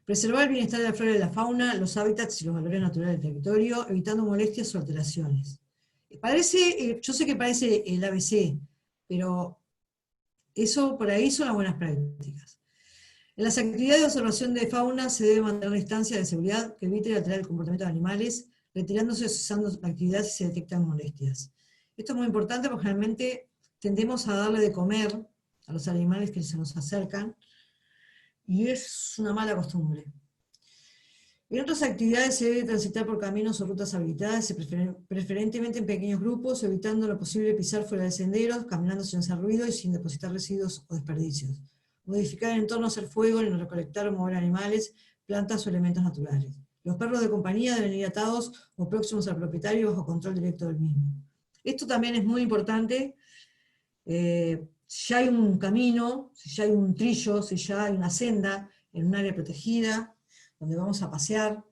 Preservar el bienestar de la flora y de la fauna, los hábitats y los valores naturales del territorio, evitando molestias o alteraciones. Yo sé que parece el ABC, pero eso por ahí son las buenas prácticas. En las actividades de observación de fauna se debe mantener una distancia de seguridad que evite alterar el comportamiento de animales, retirándose o cesando la actividad si se detectan molestias. Esto es muy importante porque generalmente tendemos a darle de comer a los animales que se nos acercan, y es una mala costumbre. En otras actividades se debe transitar por caminos o rutas habilitadas, preferentemente en pequeños grupos, evitando lo posible pisar fuera de senderos, caminando sin hacer ruido y sin depositar residuos o desperdicios. Modificar el entorno, hacer fuego, no recolectar o mover animales, plantas o elementos naturales. Los perros de compañía deben ir atados o próximos al propietario bajo control directo del mismo. Esto también es muy importante. Si hay un camino, si ya hay un trillo, si ya hay una senda en un área protegida, donde vamos a pasear,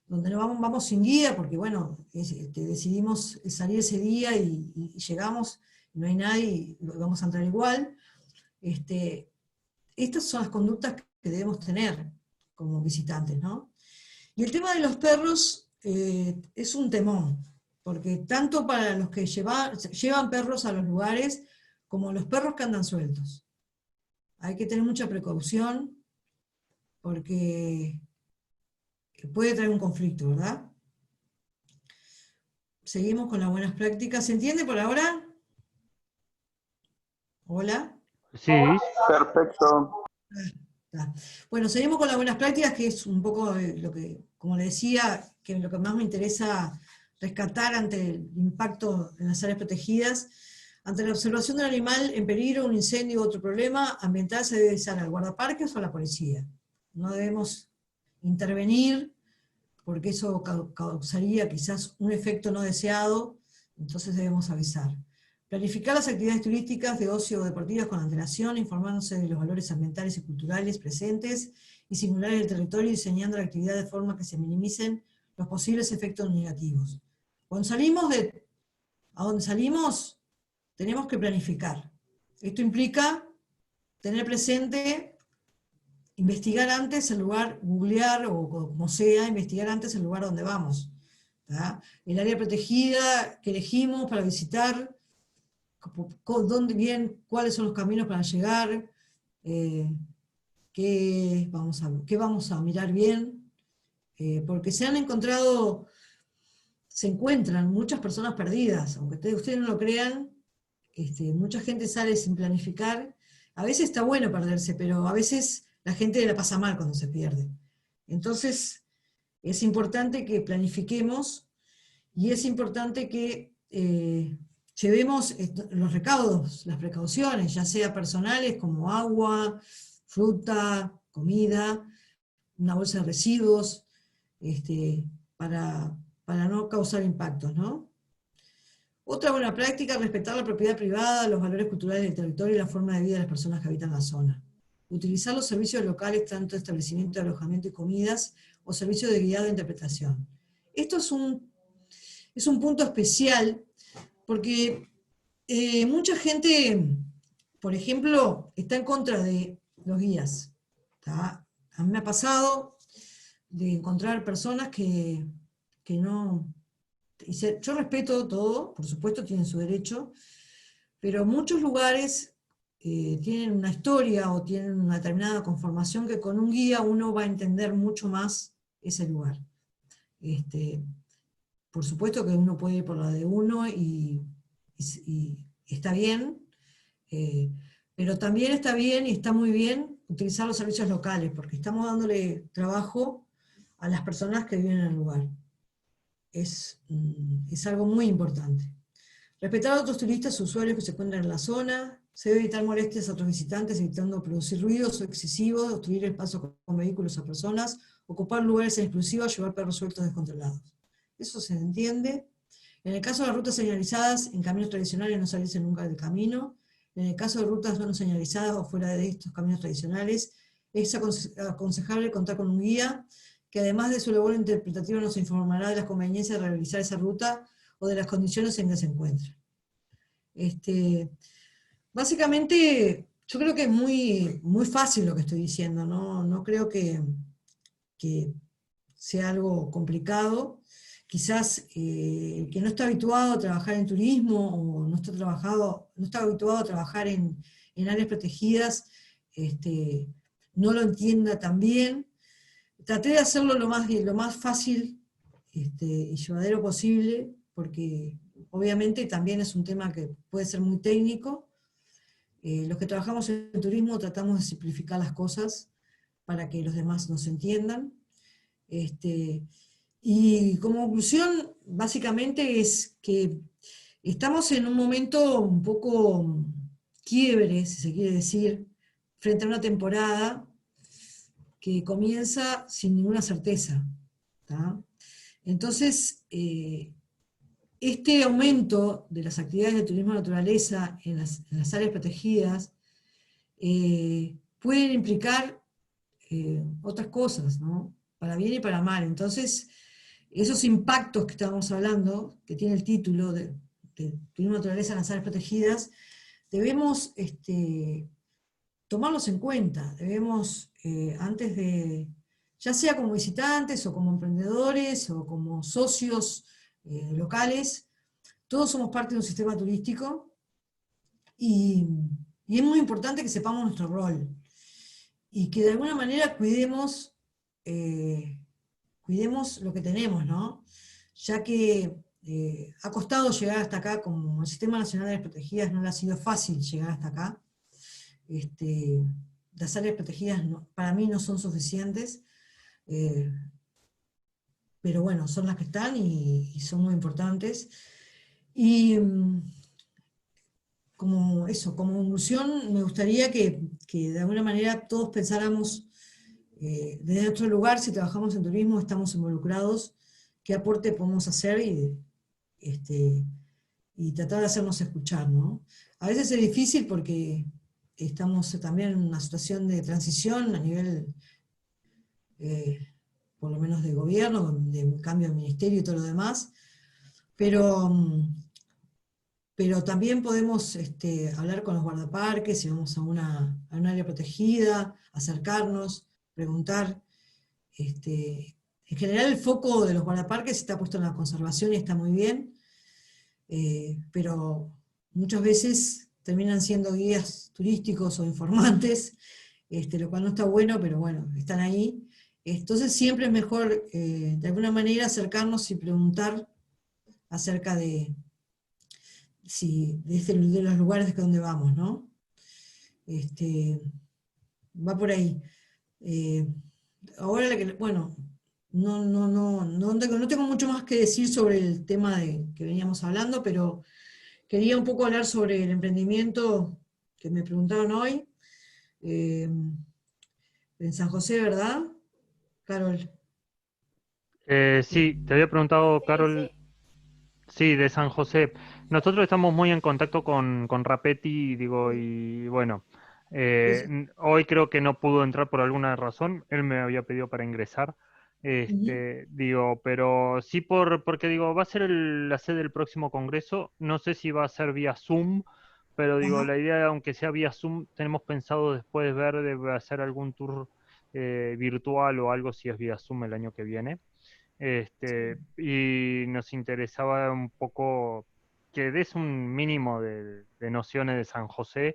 donde no vamos sin guía, porque bueno, decidimos salir ese día y llegamos, no hay nadie, y vamos a entrar igual. Estas son las conductas que debemos tener como visitantes, ¿no? Y el tema de los perros es un temón, porque tanto para los que llevan perros a los lugares, como los perros que andan sueltos. Hay que tener mucha precaución, porque puede traer un conflicto, ¿verdad? Seguimos con las buenas prácticas. ¿Se entiende por ahora? ¿Hola? Sí. Perfecto. Bueno, seguimos con las buenas prácticas, que es un poco lo que, como le decía, que lo que más me interesa rescatar ante el impacto en las áreas protegidas. Ante la observación de un animal en peligro, un incendio u otro problema ambiental, se debe avisar al guardaparques o a la policía. No debemos intervenir, porque eso causaría quizás un efecto no deseado, entonces debemos avisar. Planificar las actividades turísticas, de ocio o deportivas con antelación, informándose de los valores ambientales y culturales presentes, y simular el territorio diseñando la actividad de forma que se minimicen los posibles efectos negativos. Cuando salimos a donde salimos, tenemos que planificar. Esto implica tener presente, investigar antes el lugar, googlear o como sea, investigar antes el lugar donde vamos. ¿Tá? El área protegida que elegimos para visitar, cuáles son los caminos para llegar, qué vamos a mirar bien, porque se encuentran muchas personas perdidas, aunque ustedes no lo crean, mucha gente sale sin planificar. A veces está bueno perderse, pero a veces la gente la pasa mal cuando se pierde. Entonces, es importante que planifiquemos, y es importante que llevemos los recaudos, las precauciones, ya sea personales como agua, fruta, comida, una bolsa de residuos, para no causar impactos, ¿no? Otra buena práctica, respetar la propiedad privada, los valores culturales del territorio y la forma de vida de las personas que habitan la zona. Utilizar los servicios locales, tanto de establecimiento de alojamiento y comidas, o servicios de guiado e interpretación. Esto es un punto especial, porque mucha gente, por ejemplo, está en contra de los guías. ¿Tá? A mí me ha pasado de encontrar personas que no... Yo respeto todo, por supuesto tienen su derecho, pero muchos lugares tienen una historia o tienen una determinada conformación que con un guía uno va a entender mucho más ese lugar. Por supuesto que uno puede ir por la de uno y está bien, pero también está bien y está muy bien utilizar los servicios locales, porque estamos dándole trabajo a las personas que viven en el lugar. Es algo muy importante. Respetar a otros turistas o usuarios que se encuentran en la zona. Se debe evitar molestias a otros visitantes, evitando producir ruidos excesivos, obstruir el paso con vehículos a personas, ocupar lugares exclusivos, llevar perros sueltos descontrolados. Eso se entiende. En el caso de las rutas señalizadas, en caminos tradicionales no salirse nunca del camino. En el caso de rutas no señalizadas o fuera de estos caminos tradicionales, es aconsejable contar con un guía, que además de su labor interpretativa nos informará de las conveniencias de realizar esa ruta o de las condiciones en que se encuentra. Básicamente, yo creo que es muy, muy fácil lo que estoy diciendo, no creo que sea algo complicado. Quizás el que no está habituado a trabajar en turismo o no está habituado a trabajar en áreas protegidas, no lo entienda tan bien. Traté de hacerlo lo más fácil y llevadero posible, porque obviamente también es un tema que puede ser muy técnico, Los que trabajamos en turismo tratamos de simplificar las cosas para que los demás nos entiendan. Y como conclusión, básicamente es que estamos en un momento un poco quiebre, si se quiere decir, frente a una temporada que comienza sin ninguna certeza. ¿Tá? Entonces, este aumento de las actividades de turismo de naturaleza en las áreas protegidas pueden implicar otras cosas, ¿no? Para bien y para mal. Entonces, esos impactos que estábamos hablando, que tiene el título de turismo de naturaleza en las áreas protegidas, debemos tomarlos en cuenta. Debemos, antes de, ya sea como visitantes o como emprendedores o como socios locales, todos somos parte de un sistema turístico y es muy importante que sepamos nuestro rol y que de alguna manera cuidemos lo que tenemos, ¿no? Ya que ha costado llegar hasta acá, como el Sistema Nacional de Áreas Protegidas no le ha sido fácil llegar hasta acá. Las áreas protegidas para mí no son suficientes, pero bueno, son las que están y son muy importantes. Y como conclusión, me gustaría que de alguna manera todos pensáramos desde nuestro lugar, si trabajamos en turismo, estamos involucrados, qué aporte podemos hacer y tratar de hacernos escuchar, ¿no? A veces es difícil porque estamos también en una situación de transición a nivel, por lo menos de gobierno, de cambio de ministerio y todo lo demás, pero también podemos hablar con los guardaparques, si vamos a un área protegida, acercarnos, preguntar. En general el foco de los guardaparques está puesto en la conservación y está muy bien, pero muchas veces terminan siendo guías turísticos o informantes, lo cual no está bueno, pero bueno, están ahí. Entonces siempre es mejor, de alguna manera, acercarnos y preguntar acerca de los lugares donde vamos, ¿no? Va por ahí. Ahora, bueno, no tengo mucho más que decir sobre el tema que veníamos hablando, pero quería un poco hablar sobre el emprendimiento que me preguntaron hoy, en San José, ¿verdad, Carol? Sí, te había preguntado, Carol, sí, de San José. Nosotros estamos muy en contacto con Rapetti, digo, y bueno, hoy creo que no pudo entrar por alguna razón, él me había pedido para ingresar, digo, pero sí porque digo, va a ser la sede del próximo congreso, no sé si va a ser vía Zoom, pero digo, Ajá. la idea, aunque sea vía Zoom, tenemos pensado después ver de hacer algún tour virtual o algo si es vía Zoom el año que viene. Y nos interesaba un poco que des un mínimo de nociones de San José,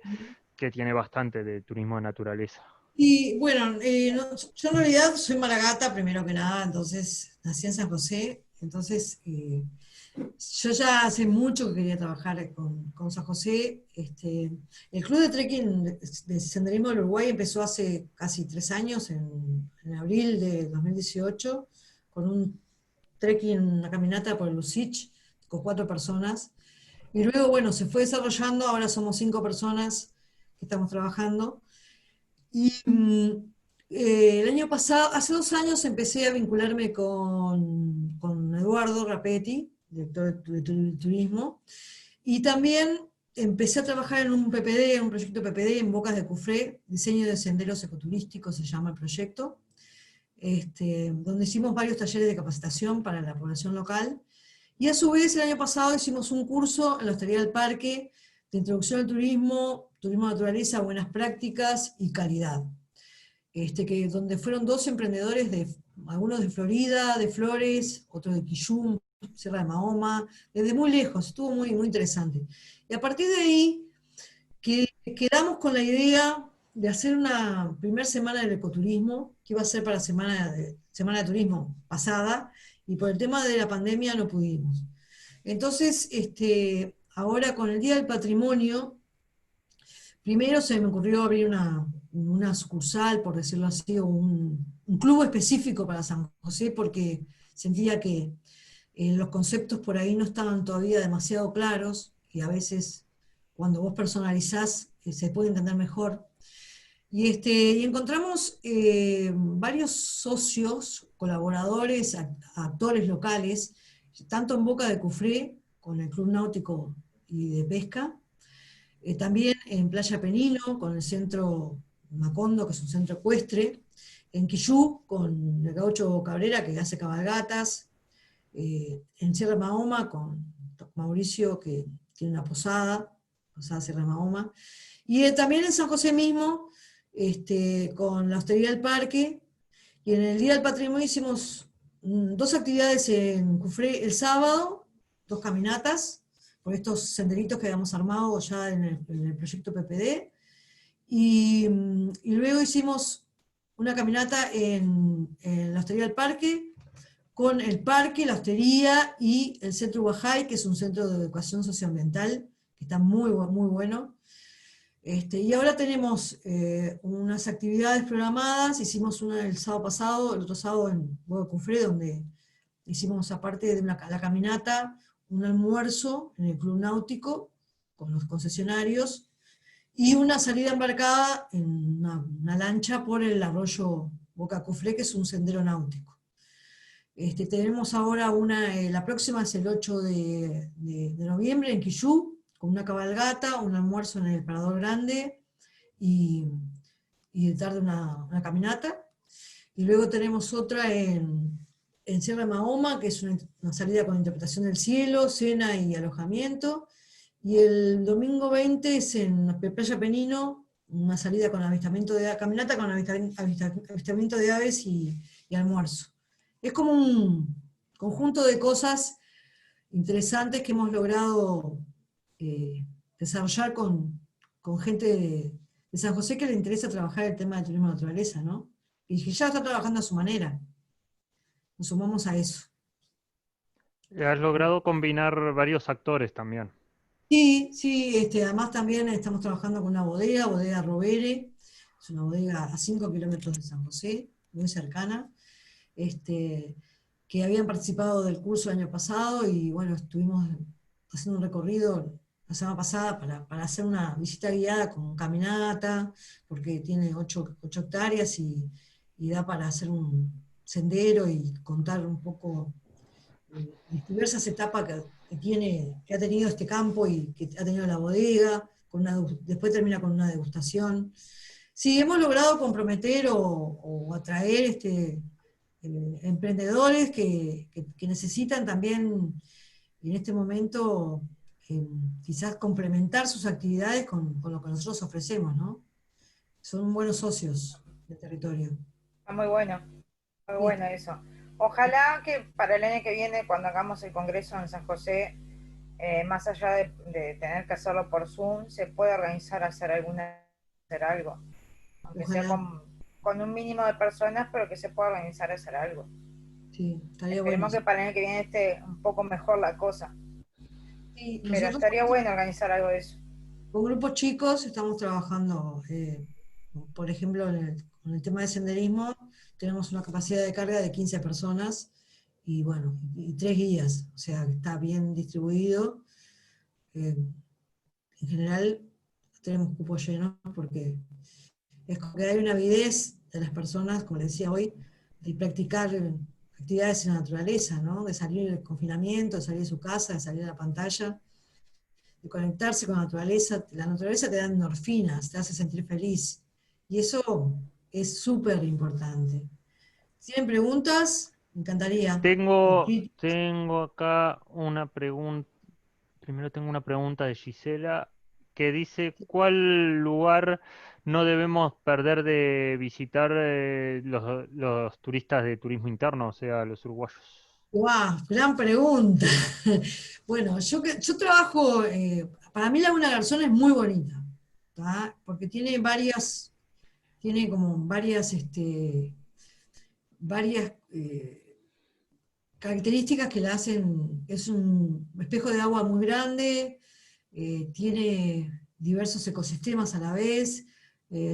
que tiene bastante de turismo de naturaleza. Y bueno, yo en realidad soy malagata, primero que nada, entonces nací en San José, entonces yo ya hace mucho que quería trabajar con San José. El Club de Trekking de Senderismo del Uruguay empezó hace casi 3 años, en abril de 2018, con un trekking, una caminata por el Lucich, con 4 personas. Y luego, bueno, se fue desarrollando, ahora somos 5 personas que estamos trabajando. Y el año pasado, hace 2 años, empecé a vincularme con Eduardo Rapetti, director de turismo, y también empecé a trabajar en un PPD, un proyecto PPD en Bocas de Cufré, diseño de senderos ecoturísticos se llama el proyecto, donde hicimos varios talleres de capacitación para la población local, y a su vez el año pasado hicimos un curso en la Hostería del Parque de introducción al turismo, turismo de naturaleza, buenas prácticas y calidad. Donde fueron 2 emprendedores, algunos de Florida, de Flores, otros de Quillum, Sierra de Mahoma, desde muy lejos, estuvo muy, muy interesante. Y a partir de ahí, quedamos con la idea de hacer una primera semana del ecoturismo, que iba a ser para semana de turismo pasada, y por el tema de la pandemia no pudimos. Entonces, ahora con el Día del Patrimonio, primero se me ocurrió abrir una sucursal, por decirlo así, o un club específico para San José, porque sentía que los conceptos por ahí no estaban todavía demasiado claros, y a veces cuando vos personalizás se puede entender mejor. Y encontramos varios socios, colaboradores, actores locales, tanto en Boca de Cufré, con el Club Náutico y de Pesca, también en Playa Penino, con el Centro Macondo, que es un centro ecuestre, en Quillú, con el Gaucho Cabrera, que hace cabalgatas, en Sierra Mahoma, con Mauricio, que tiene una posada Sierra Mahoma, y también en San José mismo, con la Hostería del Parque, y en el Día del Patrimonio hicimos 2 actividades en Cufré el sábado, 2 caminatas, por estos senderitos que habíamos armado ya en el proyecto PPD, y luego hicimos una caminata en la Hostería del Parque, con el parque, la hostería y el Centro Guajay, que es un centro de educación socioambiental, que está muy, muy bueno. Y ahora tenemos unas actividades programadas, hicimos una el sábado pasado, el otro sábado en Boca Cufré, donde hicimos, aparte de la caminata, un almuerzo en el Club Náutico, con los concesionarios, y una salida embarcada en una lancha por el arroyo Boca Cufré, que es un sendero náutico. Tenemos ahora la próxima es el 8 de noviembre en Quillú, con una cabalgata, un almuerzo en el Parador Grande, y de tarde una caminata. Y luego tenemos otra en Sierra Mahoma, que es una salida con interpretación del cielo, cena y alojamiento. Y el domingo 20 es en Playa Penino, una salida con caminata con avistamiento de aves y almuerzo. Es como un conjunto de cosas interesantes que hemos logrado desarrollar con gente de San José que le interesa trabajar el tema del turismo de naturaleza, ¿no? Y que ya está trabajando a su manera. Nos sumamos a eso. Has logrado combinar varios actores también. Sí, sí, además también estamos trabajando con una bodega Rovere, es una bodega a 5 kilómetros de San José, muy cercana, que habían participado del curso el año pasado, y bueno, estuvimos haciendo un recorrido la semana pasada para hacer una visita guiada con caminata, porque tiene 8 hectáreas y da para hacer un sendero y contar un poco las diversas etapas que ha tenido este campo y que ha tenido la bodega, después termina con una degustación. Sí, hemos logrado comprometer o atraer emprendedores que necesitan también en este momento quizás complementar sus actividades con lo que nosotros ofrecemos, ¿no? Son buenos socios del territorio. Está muy bueno eso. Ojalá que para el año que viene, cuando hagamos el congreso en San José, más allá de tener que hacerlo por Zoom, se pueda organizar hacer algo, aunque sea con un mínimo de personas, pero que se pueda organizar hacer algo. Sí, estaría Esperemos bueno. que para el año que viene esté un poco mejor la cosa. Sí, pero estaría bueno organizar algo de eso. Con grupos chicos estamos trabajando, por ejemplo, con el tema de senderismo, tenemos una capacidad de carga de 15 personas y bueno, y 3 guías, o sea, está bien distribuido. En general tenemos cupos llenos porque es como que hay una avidez de las personas, como les decía hoy, de practicar actividades en la naturaleza, ¿no? De salir del confinamiento, de salir de su casa, de salir a la pantalla, de conectarse con la naturaleza. La naturaleza te da endorfinas, te hace sentir feliz, y eso es súper importante. ¿Tienen preguntas? Me encantaría. Tengo acá una pregunta. Primero tengo una pregunta de Gisela que dice: ¿cuál lugar no debemos perder de visitar los turistas de turismo interno, o sea, los uruguayos? ¡Guau! Gran pregunta. Bueno, yo trabajo, para mí Laguna Garzón es muy bonita, ¿tá? Porque tiene como varias características que la hacen. Es un espejo de agua muy grande, tiene diversos ecosistemas a la vez,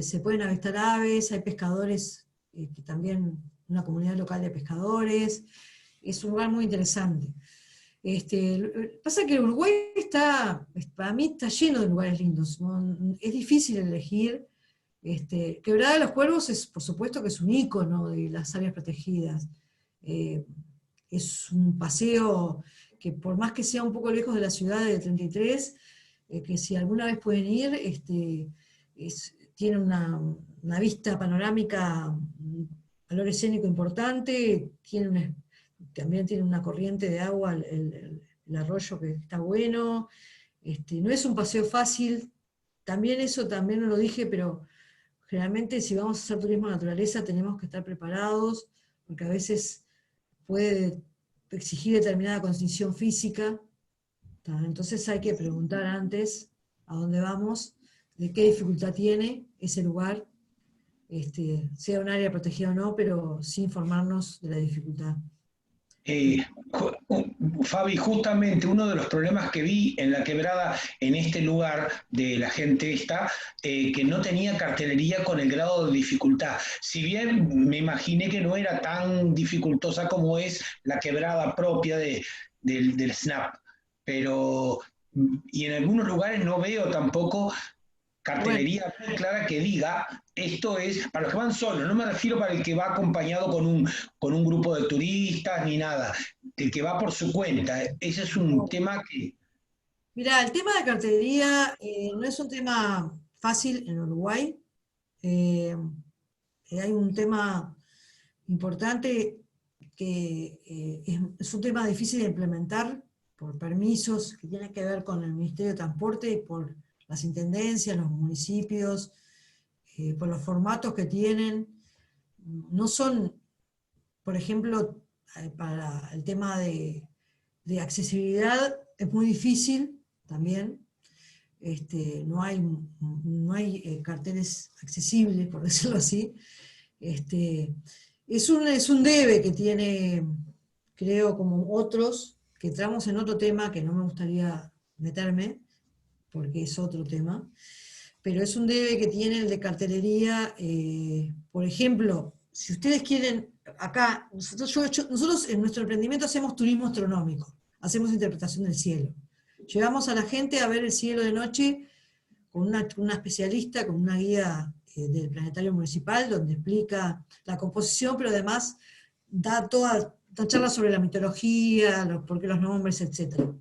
se pueden avistar aves, hay pescadores, que también una comunidad local de pescadores, es un lugar muy interesante. Pasa que Uruguay para mí está lleno de lugares lindos, ¿no? Es difícil elegir. Quebrada de los Cuervos es, por supuesto, que es un ícono de las áreas protegidas. Es un paseo que, por más que sea un poco lejos de la ciudad de 33, que si alguna vez pueden ir, tiene una vista panorámica, un valor escénico importante, también tiene una corriente de agua, el arroyo que está bueno. No es un paseo fácil, también no lo dije, pero generalmente si vamos a hacer turismo de naturaleza tenemos que estar preparados, porque a veces puede exigir determinada condición física, ¿tá? Entonces hay que preguntar antes a dónde vamos, de qué dificultad tiene ese lugar, sea un área protegida o no, pero sí informarnos de la dificultad. Fabi, justamente uno de los problemas que vi en la quebrada, en este lugar de la gente esta, que no tenía cartelería con el grado de dificultad. Si bien me imaginé que no era tan dificultosa como es la quebrada propia del SNAP, pero y en algunos lugares no veo tampoco cartelería muy clara que diga, esto es, para los que van solos, no me refiero para el que va acompañado con un grupo de turistas ni nada, el que va por su cuenta. Ese es un tema que... Mirá, el tema de cartelería no es un tema fácil en Uruguay. Hay un tema importante que es un tema difícil de implementar por permisos que tienen que ver con el Ministerio de Transporte y por las intendencias, los municipios, por los formatos que tienen. No son, por ejemplo, para el tema de accesibilidad es muy difícil también. No hay carteles accesibles, por decirlo así. Es un debe que tiene, creo, como otros, que entramos en otro tema que no me gustaría meterme, porque es otro tema, pero es un debe que tiene el de cartelería. Por ejemplo, si ustedes quieren, acá, nosotros en nuestro emprendimiento hacemos turismo astronómico, hacemos interpretación del cielo. Llevamos a la gente a ver el cielo de noche con una especialista, con una guía del Planetario Municipal, donde explica la composición, pero además da toda charla sobre la mitología, por qué los nombres, etc.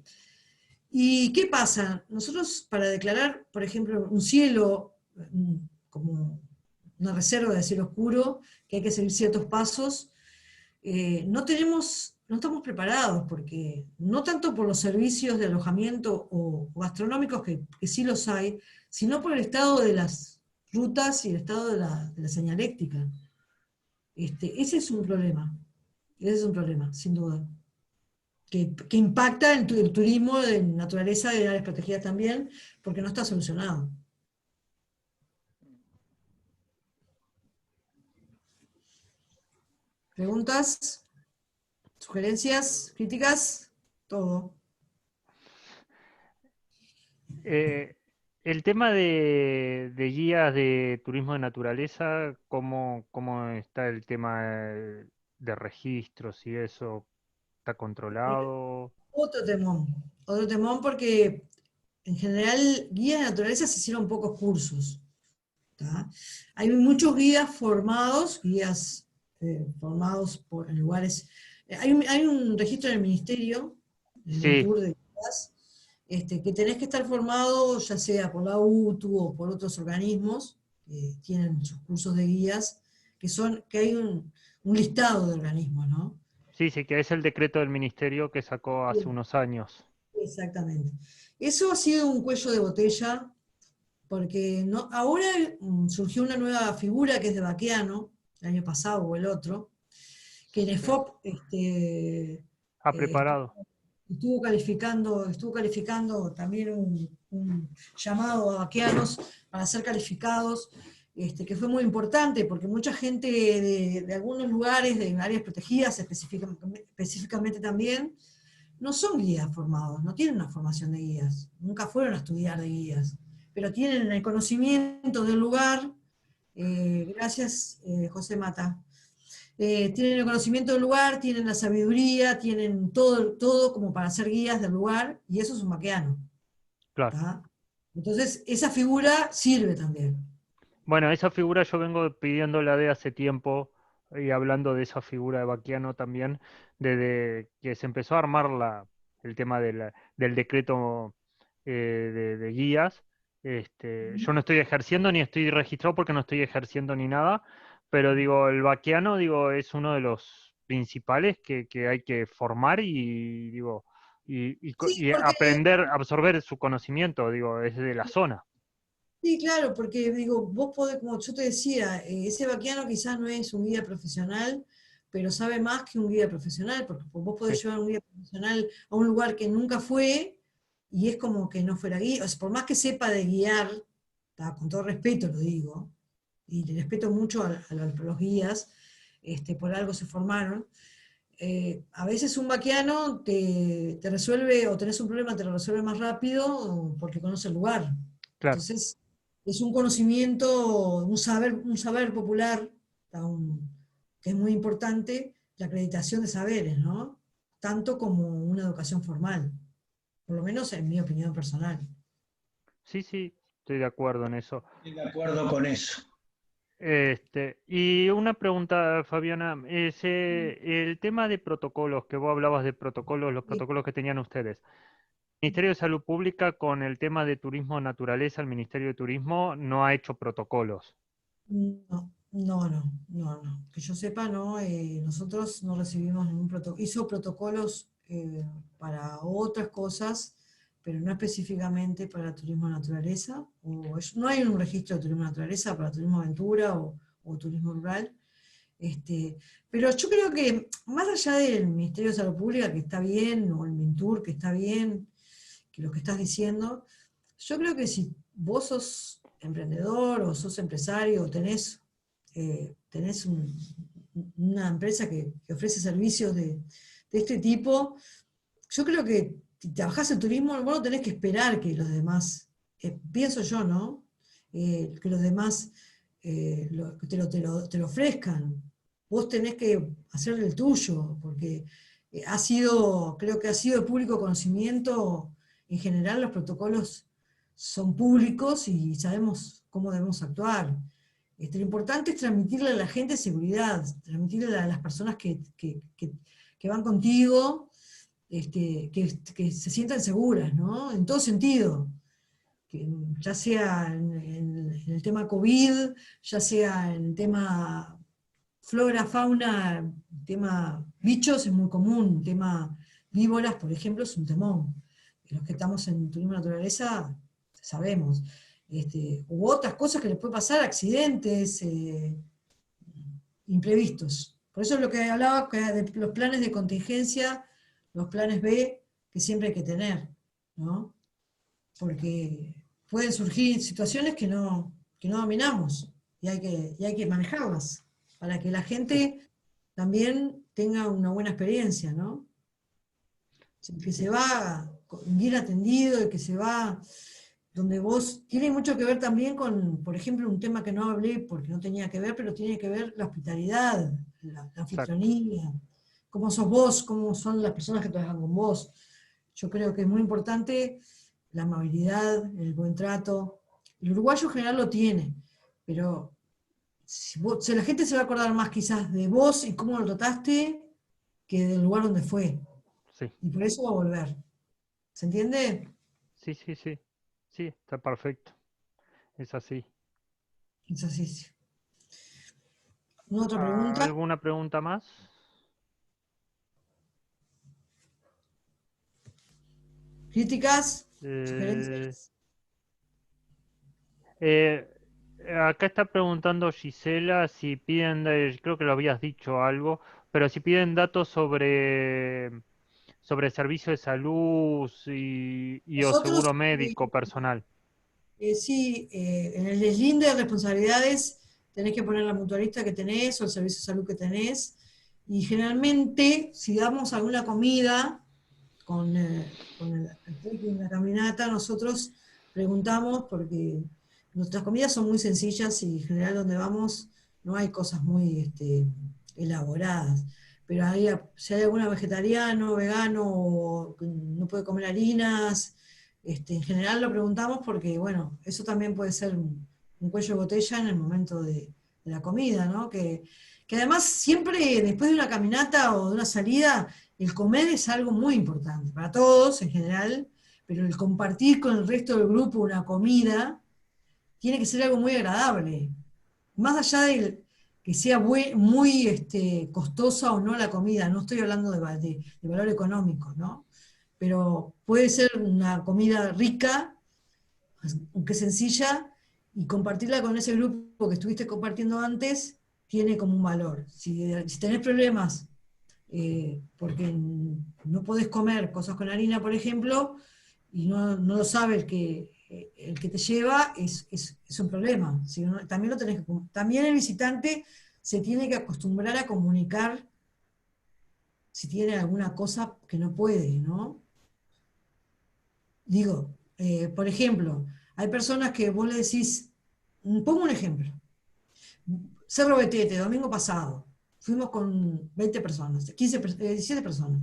¿Y qué pasa? Nosotros, para declarar, por ejemplo, un cielo como una reserva de cielo oscuro, que hay que seguir ciertos pasos, no estamos preparados, porque no tanto por los servicios de alojamiento o gastronómicos, que sí los hay, sino por el estado de las rutas y el estado de la señaléctica. Ese es un problema, sin duda. Que impacta en el turismo de naturaleza de áreas protegidas también, porque no está solucionado. ¿Preguntas? ¿Sugerencias? ¿Críticas? Todo. El tema de guías de turismo de naturaleza, ¿cómo está el tema de registros y eso? ¿Está controlado? Otro temón porque en general guías de naturaleza se hicieron pocos cursos. ¿Tá? Hay muchos guías formados en lugares. Hay un registro en el ministerio, en el tour de guías, que tenés que estar formado ya sea por la UTU o por otros organismos que tienen sus cursos de guías, que hay un listado de organismos, ¿no? Sí, que es el decreto del ministerio que sacó hace unos años. Exactamente. Eso ha sido un cuello de botella, porque ahora surgió una nueva figura que es de Baqueano, el año pasado o el otro, que en EFOP ha preparado. Estuvo calificando también un llamado a vaqueanos para ser calificados, que fue muy importante, porque mucha gente de algunos lugares, de áreas protegidas específicamente también, no son guías formados, no tienen una formación de guías, nunca fueron a estudiar de guías. pero tienen el conocimiento del lugar. Gracias, José Mata. Tienen el conocimiento del lugar, tienen la sabiduría, tienen todo como para ser guías del lugar, y eso es un vaqueano. Claro. ¿Tá? Entonces, esa figura sirve también. Bueno, esa figura yo vengo pidiéndola de hace tiempo, y hablando de esa figura de Baquiano también, desde que se empezó a armar el tema del decreto de guías. Yo no estoy ejerciendo ni estoy registrado porque no estoy ejerciendo ni nada, pero digo, el Baquiano, digo, es uno de los principales que hay que formar y digo, Sí, y porque aprender, absorber su conocimiento, digo, es de la zona. sí, claro, porque digo, vos podés, como yo te decía, ese vaqueano quizás no es un guía profesional, pero sabe más que un guía profesional, porque vos podés Sí, llevar a un guía profesional a un lugar que nunca fue, y es como que no fuera guía. O sea, por más que sepa de guiar, con todo respeto lo digo, y le respeto mucho a los guías, por algo se formaron. A veces un vaqueano te resuelve, o tenés un problema, te lo resuelve más rápido porque conoce el lugar. claro. Entonces, es un conocimiento, un saber popular, que es muy importante, la acreditación de saberes, ¿no? Tanto como una educación formal, por lo menos en mi opinión personal. Sí, sí, estoy de acuerdo en eso. Estoy de acuerdo con eso. Y una pregunta, Fabiana, el tema de protocolos, que vos hablabas de protocolos, los Sí. protocolos que tenían ustedes. El Ministerio de Salud Pública con el tema de turismo naturaleza, el Ministerio de Turismo no ha hecho protocolos. No. Que yo sepa, no. Nosotros no recibimos ningún protocolo. Hizo protocolos para otras cosas, pero no específicamente para turismo de naturaleza. No hay un registro de turismo de naturaleza para turismo aventura o turismo rural. Pero yo creo que, más allá del Ministerio de Salud Pública, que está bien, o el MINTUR, que está bien, que lo que estás diciendo, yo creo que si vos sos emprendedor o sos empresario o tenés una empresa que ofrece servicios de este tipo, yo creo que si trabajás en turismo, vos no tenés que esperar que los demás, pienso yo, ¿no? Que los demás que te lo ofrezcan. Vos tenés que hacer el tuyo, porque creo que ha sido de público conocimiento, en general los protocolos son públicos y sabemos cómo debemos actuar. Lo importante es transmitirle a la gente seguridad, transmitirle a las personas que van contigo, que se sientan seguras, ¿no? En todo sentido, ya sea en el tema COVID, ya sea en el tema flora, fauna, tema bichos es muy común, tema víboras, por ejemplo, es un temón. Los que estamos en turismo de naturaleza sabemos. U otras cosas que les puede pasar, accidentes imprevistos. Por eso es lo que hablaba de los planes de contingencia, los planes B, que siempre hay que tener, ¿no? Porque pueden surgir situaciones que no dominamos y hay que manejarlas para que la gente también tenga una buena experiencia, ¿no? El que se va bien atendido, el que se va donde vos, tiene mucho que ver también con, por ejemplo, un tema que no hablé porque no tenía que ver, pero tiene que ver la hospitalidad, la anfitrionía, cómo sos vos, cómo son las personas que trabajan con vos. Yo creo que es muy importante la amabilidad, el buen trato. El uruguayo en general lo tiene, pero si la gente se va a acordar más quizás de vos y cómo lo trataste que del lugar donde fue. Sí. Y por eso va a volver. ¿Se entiende? Sí, sí, sí. Sí, está perfecto. Es así. Es así. Sí. ¿Una otra pregunta? ¿Alguna pregunta más? ¿Críticas? ¿Sugerencias? Acá está preguntando Gisela si piden, creo que lo habías dicho algo, pero si piden datos sobre servicio de salud o Nosotros, seguro médico personal. sí, en el deslinde de responsabilidades tenés que poner la mutualista que tenés o el servicio de salud que tenés. Y generalmente, si damos alguna comida con el trekking, la caminata, nosotros preguntamos porque nuestras comidas son muy sencillas y en general donde vamos no hay cosas muy elaboradas. Pero si hay alguna vegetariano, vegano, o que no puede comer harinas, en general lo preguntamos porque, bueno, eso también puede ser un cuello de botella en el momento de la comida, ¿no? Que además siempre después de una caminata o de una salida, el comer es algo muy importante, para todos en general, pero el compartir con el resto del grupo una comida tiene que ser algo muy agradable. Más allá de que sea muy costosa o no la comida, no estoy hablando de valor económico, ¿no? Pero puede ser una comida rica, aunque sencilla, y compartirla con ese grupo que estuviste compartiendo antes, tiene como un valor. Si tenés problemas porque no podés comer cosas con harina, por ejemplo, y no lo sabe el que te lleva, es un problema. También lo tenés también el visitante se tiene que acostumbrar a comunicar si tiene alguna cosa que no puede, ¿no? Digo, por ejemplo, hay personas que vos le decís, pongo un ejemplo, Cerro Betete, domingo pasado, fuimos con 20 personas, 17 personas.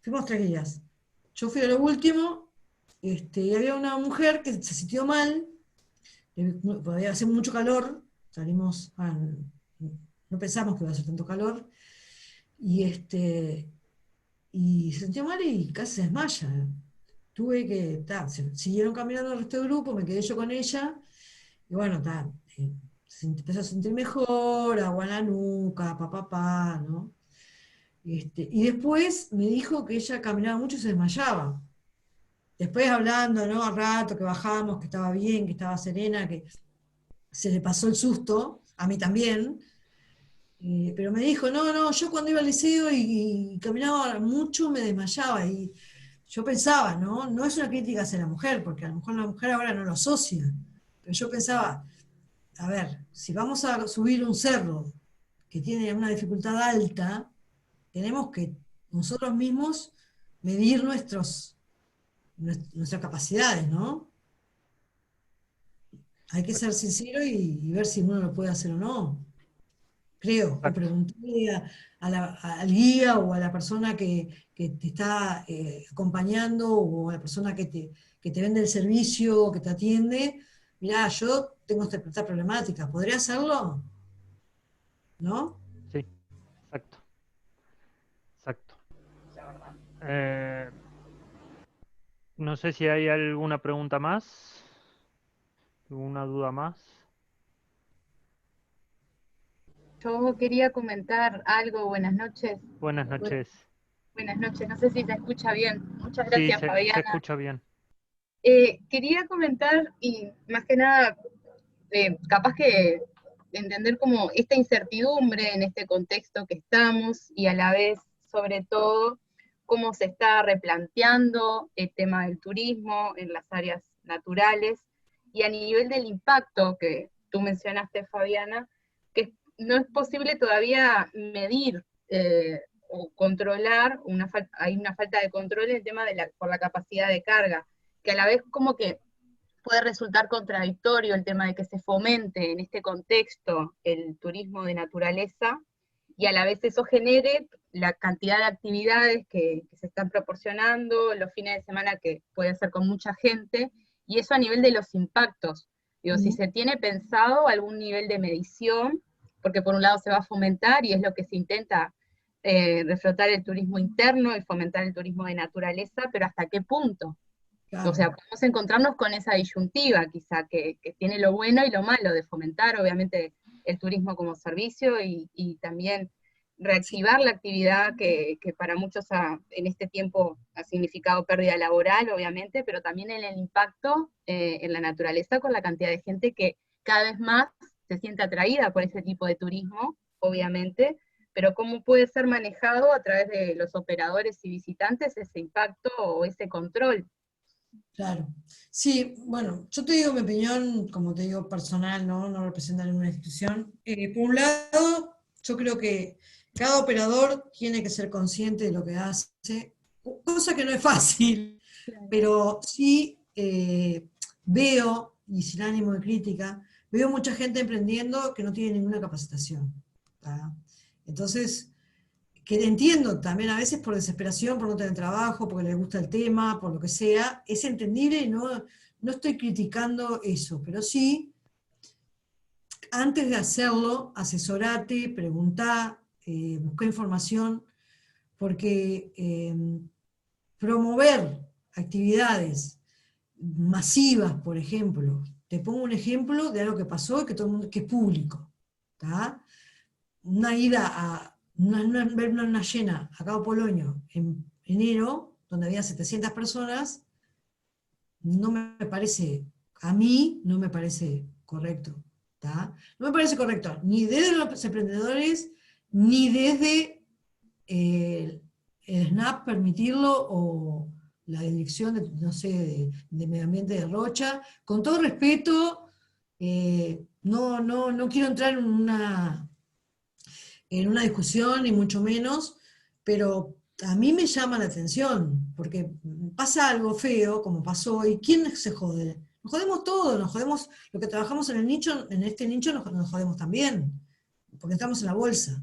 Fuimos 3 días. Yo fui a lo último, y había una mujer que se sintió mal, podía hacer mucho calor, no pensamos que iba a hacer tanto calor, y se sintió mal y casi se desmaya. Siguieron caminando el resto del grupo, me quedé yo con ella, y bueno, se empezó a sentir mejor, agua en la nuca, papá, ¿no? Y después me dijo que ella caminaba mucho y se desmayaba. Después hablando, ¿no? Al rato que bajamos, que estaba bien, que estaba serena, que se le pasó el susto, a mí también, pero me dijo, no, yo cuando iba al liceo y caminaba mucho me desmayaba, y yo pensaba, no es una crítica hacia la mujer, porque a lo mejor la mujer ahora no lo asocia, pero yo pensaba, a ver, si vamos a subir un cerro que tiene una dificultad alta, tenemos que nosotros mismos medir nuestras capacidades, ¿no? Hay que ser sincero y ver si uno lo puede hacer o no. Creo, o Exacto. preguntarle al guía o a la persona que te está acompañando o a la persona que te vende el servicio, que te atiende, mirá, yo tengo esta problemática, ¿podría hacerlo? ¿No? Sí, exacto. Exacto. La verdad. No sé si hay alguna pregunta más, alguna duda más. Yo quería comentar algo. Buenas noches. Buenas noches. Buenas noches. No sé si se escucha bien. Muchas Sí, gracias, se Fabiana. escucha bien. Quería comentar y más que nada, capaz que entender como esta incertidumbre en este contexto que estamos y a la vez, sobre todo, cómo se está replanteando el tema del turismo en las áreas naturales y a nivel del impacto que tú mencionaste, Fabiana, que no es posible todavía medir o controlar, hay una falta de control en el tema por la capacidad de carga, que a la vez como que puede resultar contradictorio el tema de que se fomente en este contexto el turismo de naturaleza y a la vez eso genere la cantidad de actividades que se están proporcionando, los fines de semana que puede ser con mucha gente, y eso a nivel de los impactos. Digo, si se tiene pensado algún nivel de medición, porque por un lado se va a fomentar y es lo que se intenta reflotar el turismo interno y fomentar el turismo de naturaleza, pero ¿hasta qué punto? Claro. O sea, podemos encontrarnos con esa disyuntiva quizá que tiene lo bueno y lo malo de fomentar obviamente el turismo como servicio y también reactivar la actividad que para muchos en este tiempo ha significado pérdida laboral, obviamente, pero también en el impacto en la naturaleza con la cantidad de gente que cada vez más se siente atraída por ese tipo de turismo, obviamente, pero cómo puede ser manejado a través de los operadores y visitantes ese impacto o ese control. Claro. Sí, bueno, yo te digo mi opinión, como te digo, personal, no representa ninguna institución. Por un lado, yo creo que cada operador tiene que ser consciente de lo que hace, cosa que no es fácil, pero sí veo, y sin ánimo de crítica, veo mucha gente emprendiendo que no tiene ninguna capacitación. ¿Tá? Entonces, que entiendo también a veces por desesperación, por no tener trabajo, porque les gusta el tema, por lo que sea, es entendible y no estoy criticando eso, pero sí, antes de hacerlo, asesorate, preguntá, busca información, porque promover actividades masivas, por ejemplo, te pongo un ejemplo de algo que pasó y que todo el mundo, que es público, ¿tá? Una ida a ver una llena a Cabo Polonio en enero, donde había 700 personas, no me parece, a mí no me parece correcto, ¿tá? No me parece correcto, ni desde los emprendedores, ni desde el SNAP permitirlo, o la dirección de, no sé, de Medio Ambiente de Rocha. Con todo respeto, no quiero entrar en una discusión, ni mucho menos, pero a mí me llama la atención, porque pasa algo feo, como pasó, y ¿quién se jode? Nos jodemos todos, nos jodemos, los que trabajamos en el nicho, en este nicho nos jodemos también, porque estamos en la bolsa,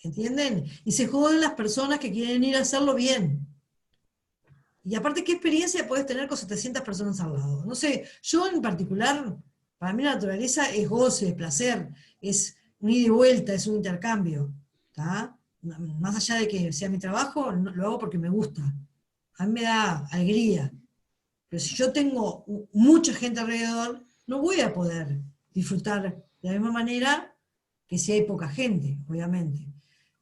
¿entienden? Y se joden las personas que quieren ir a hacerlo bien. Y aparte, ¿qué experiencia puedes tener con 700 personas al lado? No sé, yo en particular, para mí la naturaleza es goce, es placer, es un ida y vuelta, es un intercambio, ¿tá? Más allá de que sea mi trabajo, lo hago porque me gusta. A mí me da alegría. Pero si yo tengo mucha gente alrededor, no voy a poder disfrutar de la misma manera que si hay poca gente, obviamente.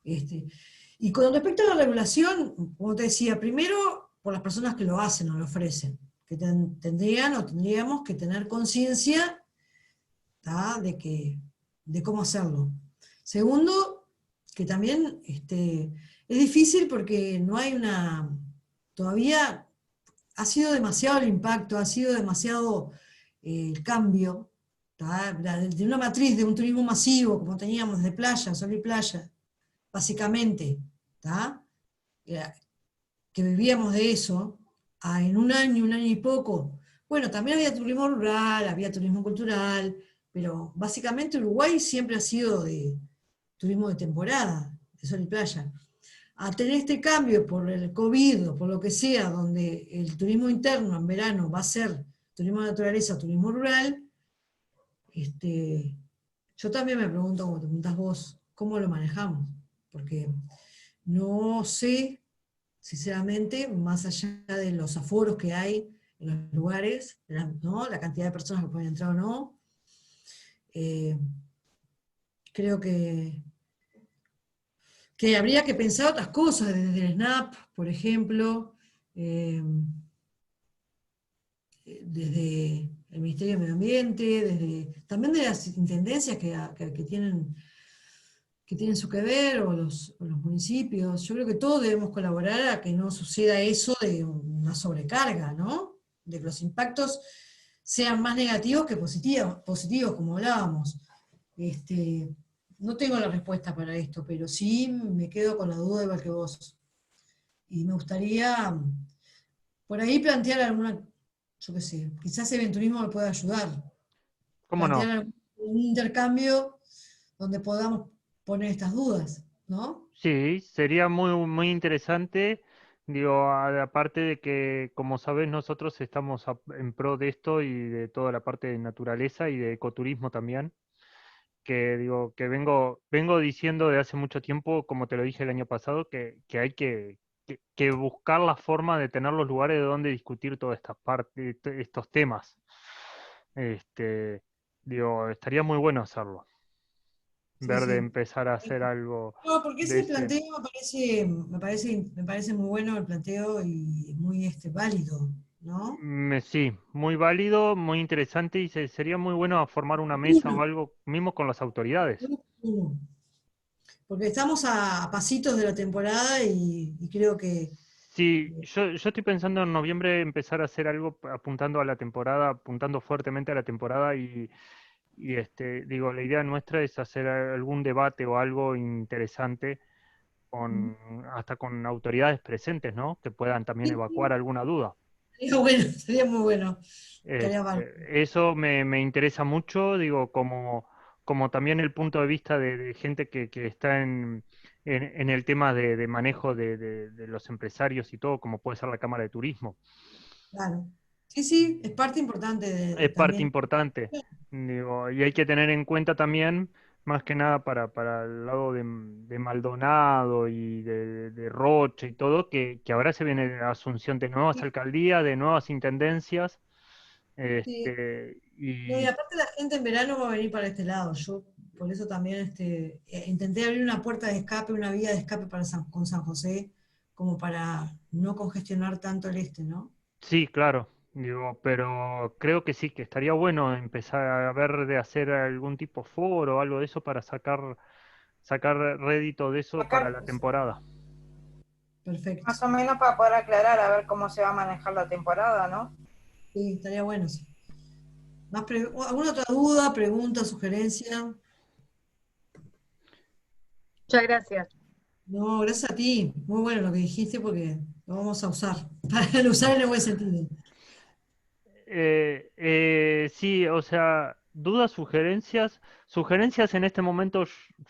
Y con respecto a la regulación, como te decía, primero por las personas que lo hacen o lo ofrecen, que tendríamos que tener conciencia de cómo hacerlo. Segundo, que también es difícil porque no hay todavía ha sido demasiado el impacto, ha sido demasiado el cambio, de una matriz de un turismo masivo, como teníamos de playa, sol y playa, básicamente, que vivíamos de eso, en un año y poco. Bueno, también había turismo rural, había turismo cultural, pero básicamente Uruguay siempre ha sido de turismo de temporada, de sol y playa. A tener este cambio por el COVID o por lo que sea, donde el turismo interno en verano va a ser turismo de naturaleza, turismo rural, yo también me pregunto, como te preguntás vos, ¿cómo lo manejamos? Porque no sé, sinceramente, más allá de los aforos que hay en los lugares, ¿no? La cantidad de personas que pueden entrar o no, creo que habría que pensar otras cosas, desde el SNAP, por ejemplo, desde el Ministerio de Medio Ambiente, también de las intendencias que tienen su que ver, o los municipios. Yo creo que todos debemos colaborar a que no suceda eso de una sobrecarga, ¿no? De que los impactos sean más negativos que positivos, como hablábamos. No tengo la respuesta para esto, pero sí me quedo con la duda igual que vos. Y me gustaría por ahí plantear alguna, yo qué sé, quizás el turismo me pueda ayudar. ¿Cómo no? Plantear un intercambio donde podamos poner estas dudas, ¿no? Sí, sería muy, muy interesante. Digo, aparte de que, como sabés, nosotros estamos en pro de esto y de toda la parte de naturaleza y de ecoturismo también, que digo, que vengo diciendo de hace mucho tiempo, como te lo dije el año pasado, que hay que buscar la forma de tener los lugares de donde discutir todas estas partes, estos temas. Digo, estaría muy bueno hacerlo, Sí, ver de sí. empezar a hacer algo No, porque de ese ese. planteo me parece muy bueno el planteo y muy válido, ¿no? Sí, muy válido, muy interesante y sería muy bueno formar una mesa o algo mismo con las autoridades. Uno. Porque estamos a pasitos de la temporada y creo que Sí, yo estoy pensando en noviembre empezar a hacer algo apuntando a la temporada, apuntando fuertemente a la temporada y digo, la idea nuestra es hacer algún debate o algo interesante hasta con autoridades presentes, ¿no? Que puedan también sí, evacuar sí. alguna duda. Sería bueno, sería muy bueno. Estaría bárbaro. Eso me interesa mucho, digo, como también el punto de vista de gente que está en el tema de manejo de los empresarios y todo, como puede ser la Cámara de Turismo. Claro. Sí, sí, es parte importante Es parte también. importante, digo, y hay que tener en cuenta también, más que nada para el lado de Maldonado y de Rocha y todo, que ahora se viene la asunción de nuevas Sí, alcaldías, de nuevas intendencias, sí. No, y y aparte la gente en verano va a venir para este lado. Yo por eso también intenté abrir una puerta de escape, una vía de escape con San José, como para no congestionar tanto el este, ¿no? sí, claro, digo, pero creo que sí, que estaría bueno empezar a ver de hacer algún tipo de foro o algo de eso para sacar rédito de eso para Acá, la temporada. Perfecto. más o menos para poder aclarar a ver cómo se va a manejar la temporada, ¿no? Sí, estaría bueno. Sí. ¿Alguna otra duda, pregunta, sugerencia? Muchas gracias. No, gracias a ti. Muy bueno lo que dijiste porque lo vamos a usar. Para usar en el buen sentido. Sí, o sea, dudas, sugerencias en este momento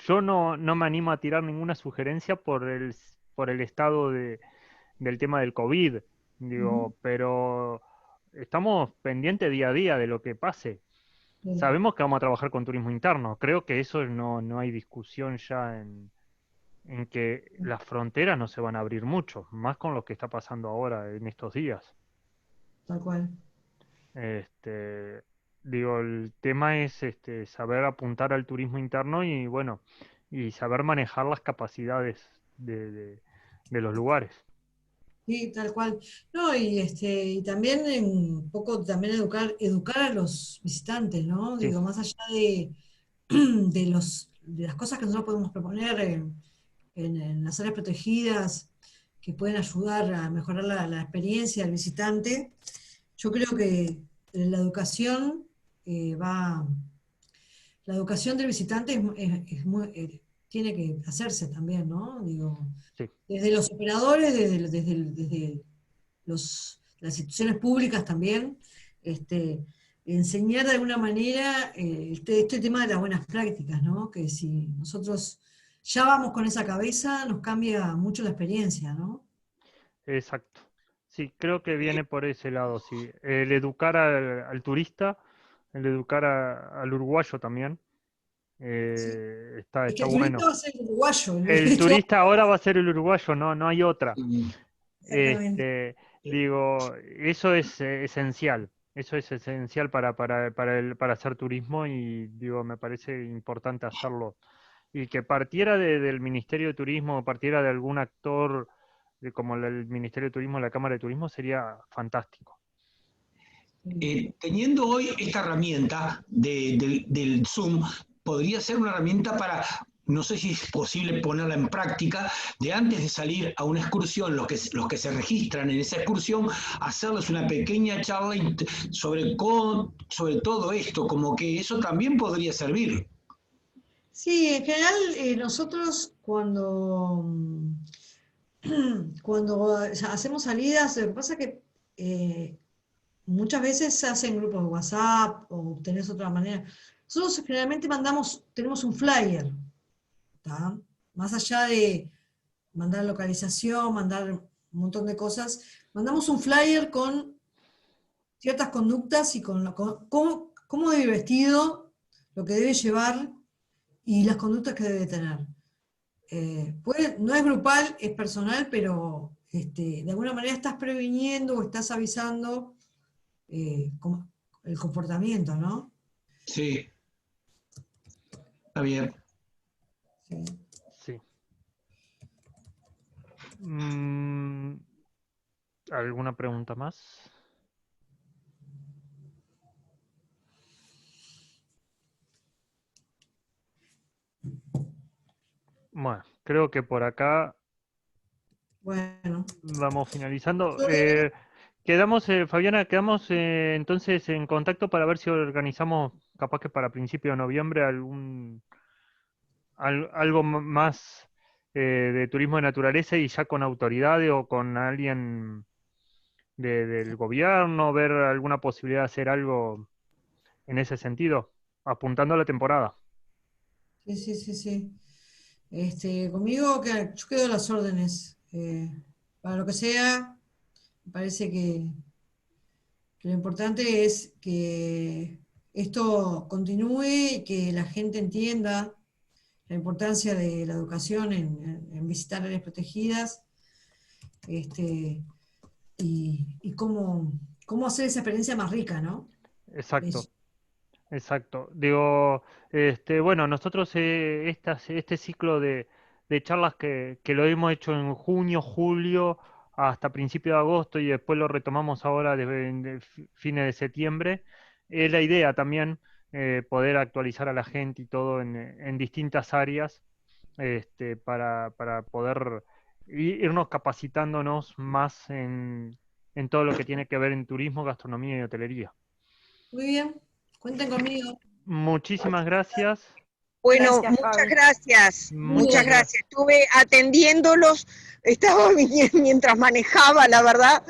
yo no me animo a tirar ninguna sugerencia por el estado del tema del COVID, Ujú. digo, pero estamos pendientes día a día de lo que pase. Sí, Sabemos que vamos a trabajar con turismo interno, creo que eso no hay discusión ya en que las fronteras no se van a abrir mucho, más con lo que está pasando ahora en estos días. tal cual. Este, digo, el tema es saber apuntar al turismo interno y bueno, y saber manejar las capacidades de los lugares. Sí, tal cual. No, y también un poco también educar a los visitantes, ¿no? Sí, Digo, más allá de las cosas que nosotros podemos proponer en las áreas protegidas, que pueden ayudar a mejorar la experiencia del visitante, yo creo que la educación va. La educación del visitante tiene que hacerse también, ¿no? Digo, sí, desde los operadores, desde las instituciones públicas también, este, enseñar de alguna manera este tema de las buenas prácticas, ¿no? Que si nosotros ya vamos con esa cabeza, nos cambia mucho la experiencia, ¿no? exacto. Sí, creo que viene por ese lado, sí. El educar al turista, el educar al uruguayo también, Sí. Es que está el turista bueno. va a ser uruguayo, El turista ahora va a ser el uruguayo, no hay otra. exactamente. Digo, eso es esencial. Eso es esencial para hacer turismo y digo, me parece importante hacerlo. Y que partiera del Ministerio de Turismo, partiera de algún actor como el Ministerio de Turismo, la Cámara de Turismo, sería fantástico. Teniendo hoy esta herramienta del Zoom, podría ser una herramienta para, no sé si es posible ponerla en práctica, de antes de salir a una excursión, los que se registran en esa excursión, hacerles una pequeña charla sobre todo esto, como que eso también podría servir. Sí, en general nosotros cuando hacemos salidas, lo que pasa es que muchas veces se hacen grupos de WhatsApp o tenés otra manera. Nosotros generalmente tenemos un flyer, ¿tá? Más allá de mandar localización, mandar un montón de cosas, mandamos un flyer con ciertas conductas y cómo debe ir vestido, lo que debe llevar y las conductas que debe tener. No es grupal, es personal, pero de alguna manera estás previniendo o estás avisando el comportamiento, ¿no? Sí, está bien. Sí. Sí. Mm, ¿Alguna pregunta más? Bueno, creo que por acá Bueno, vamos finalizando. yo, Fabiana, quedamos entonces en contacto para ver si organizamos, capaz que para principio de noviembre, algo más de turismo de naturaleza y ya con autoridades o con alguien del gobierno, ver alguna posibilidad de hacer algo en ese sentido, apuntando a la temporada. Sí. Conmigo yo quedo a las órdenes. Para lo que sea, me parece que lo importante es que esto continúe y que la gente entienda la importancia de la educación en visitar áreas protegidas, y cómo hacer esa experiencia más rica, ¿no? Exacto. Eso. Exacto. Digo, bueno, nosotros este ciclo de charlas que lo hemos hecho en junio, julio, hasta principio de agosto y después lo retomamos ahora de fines de septiembre, es la idea también poder actualizar a la gente y todo en distintas áreas para poder irnos capacitándonos más en todo lo que tiene que ver en turismo, gastronomía y hotelería. Muy bien, cuenten conmigo. Muchísimas gracias. Bueno, Gracias, muchas Fabi. gracias, Muchas muchas gracias. Estuve atendiéndolos, estaba mientras manejaba, la verdad.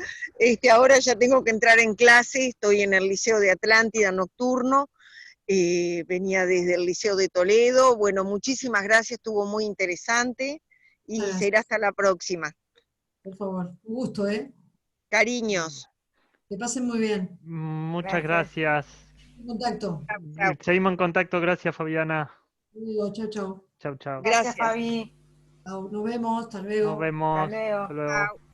Ahora ya tengo que entrar en clase, estoy en el Liceo de Atlántida nocturno, venía desde el Liceo de Toledo. Bueno, muchísimas gracias, estuvo muy interesante y Gracias. será hasta la próxima. Por favor, un gusto, ¿eh? Cariños. Que pasen muy bien. Muchas Gracias. gracias. En contacto. Chau. Seguimos en contacto. Gracias, Fabiana. Chau. Chau, chau. Gracias, Gracias. Fabi. Nos vemos, hasta Nos luego. vemos. Hasta luego. Hasta luego. Chau.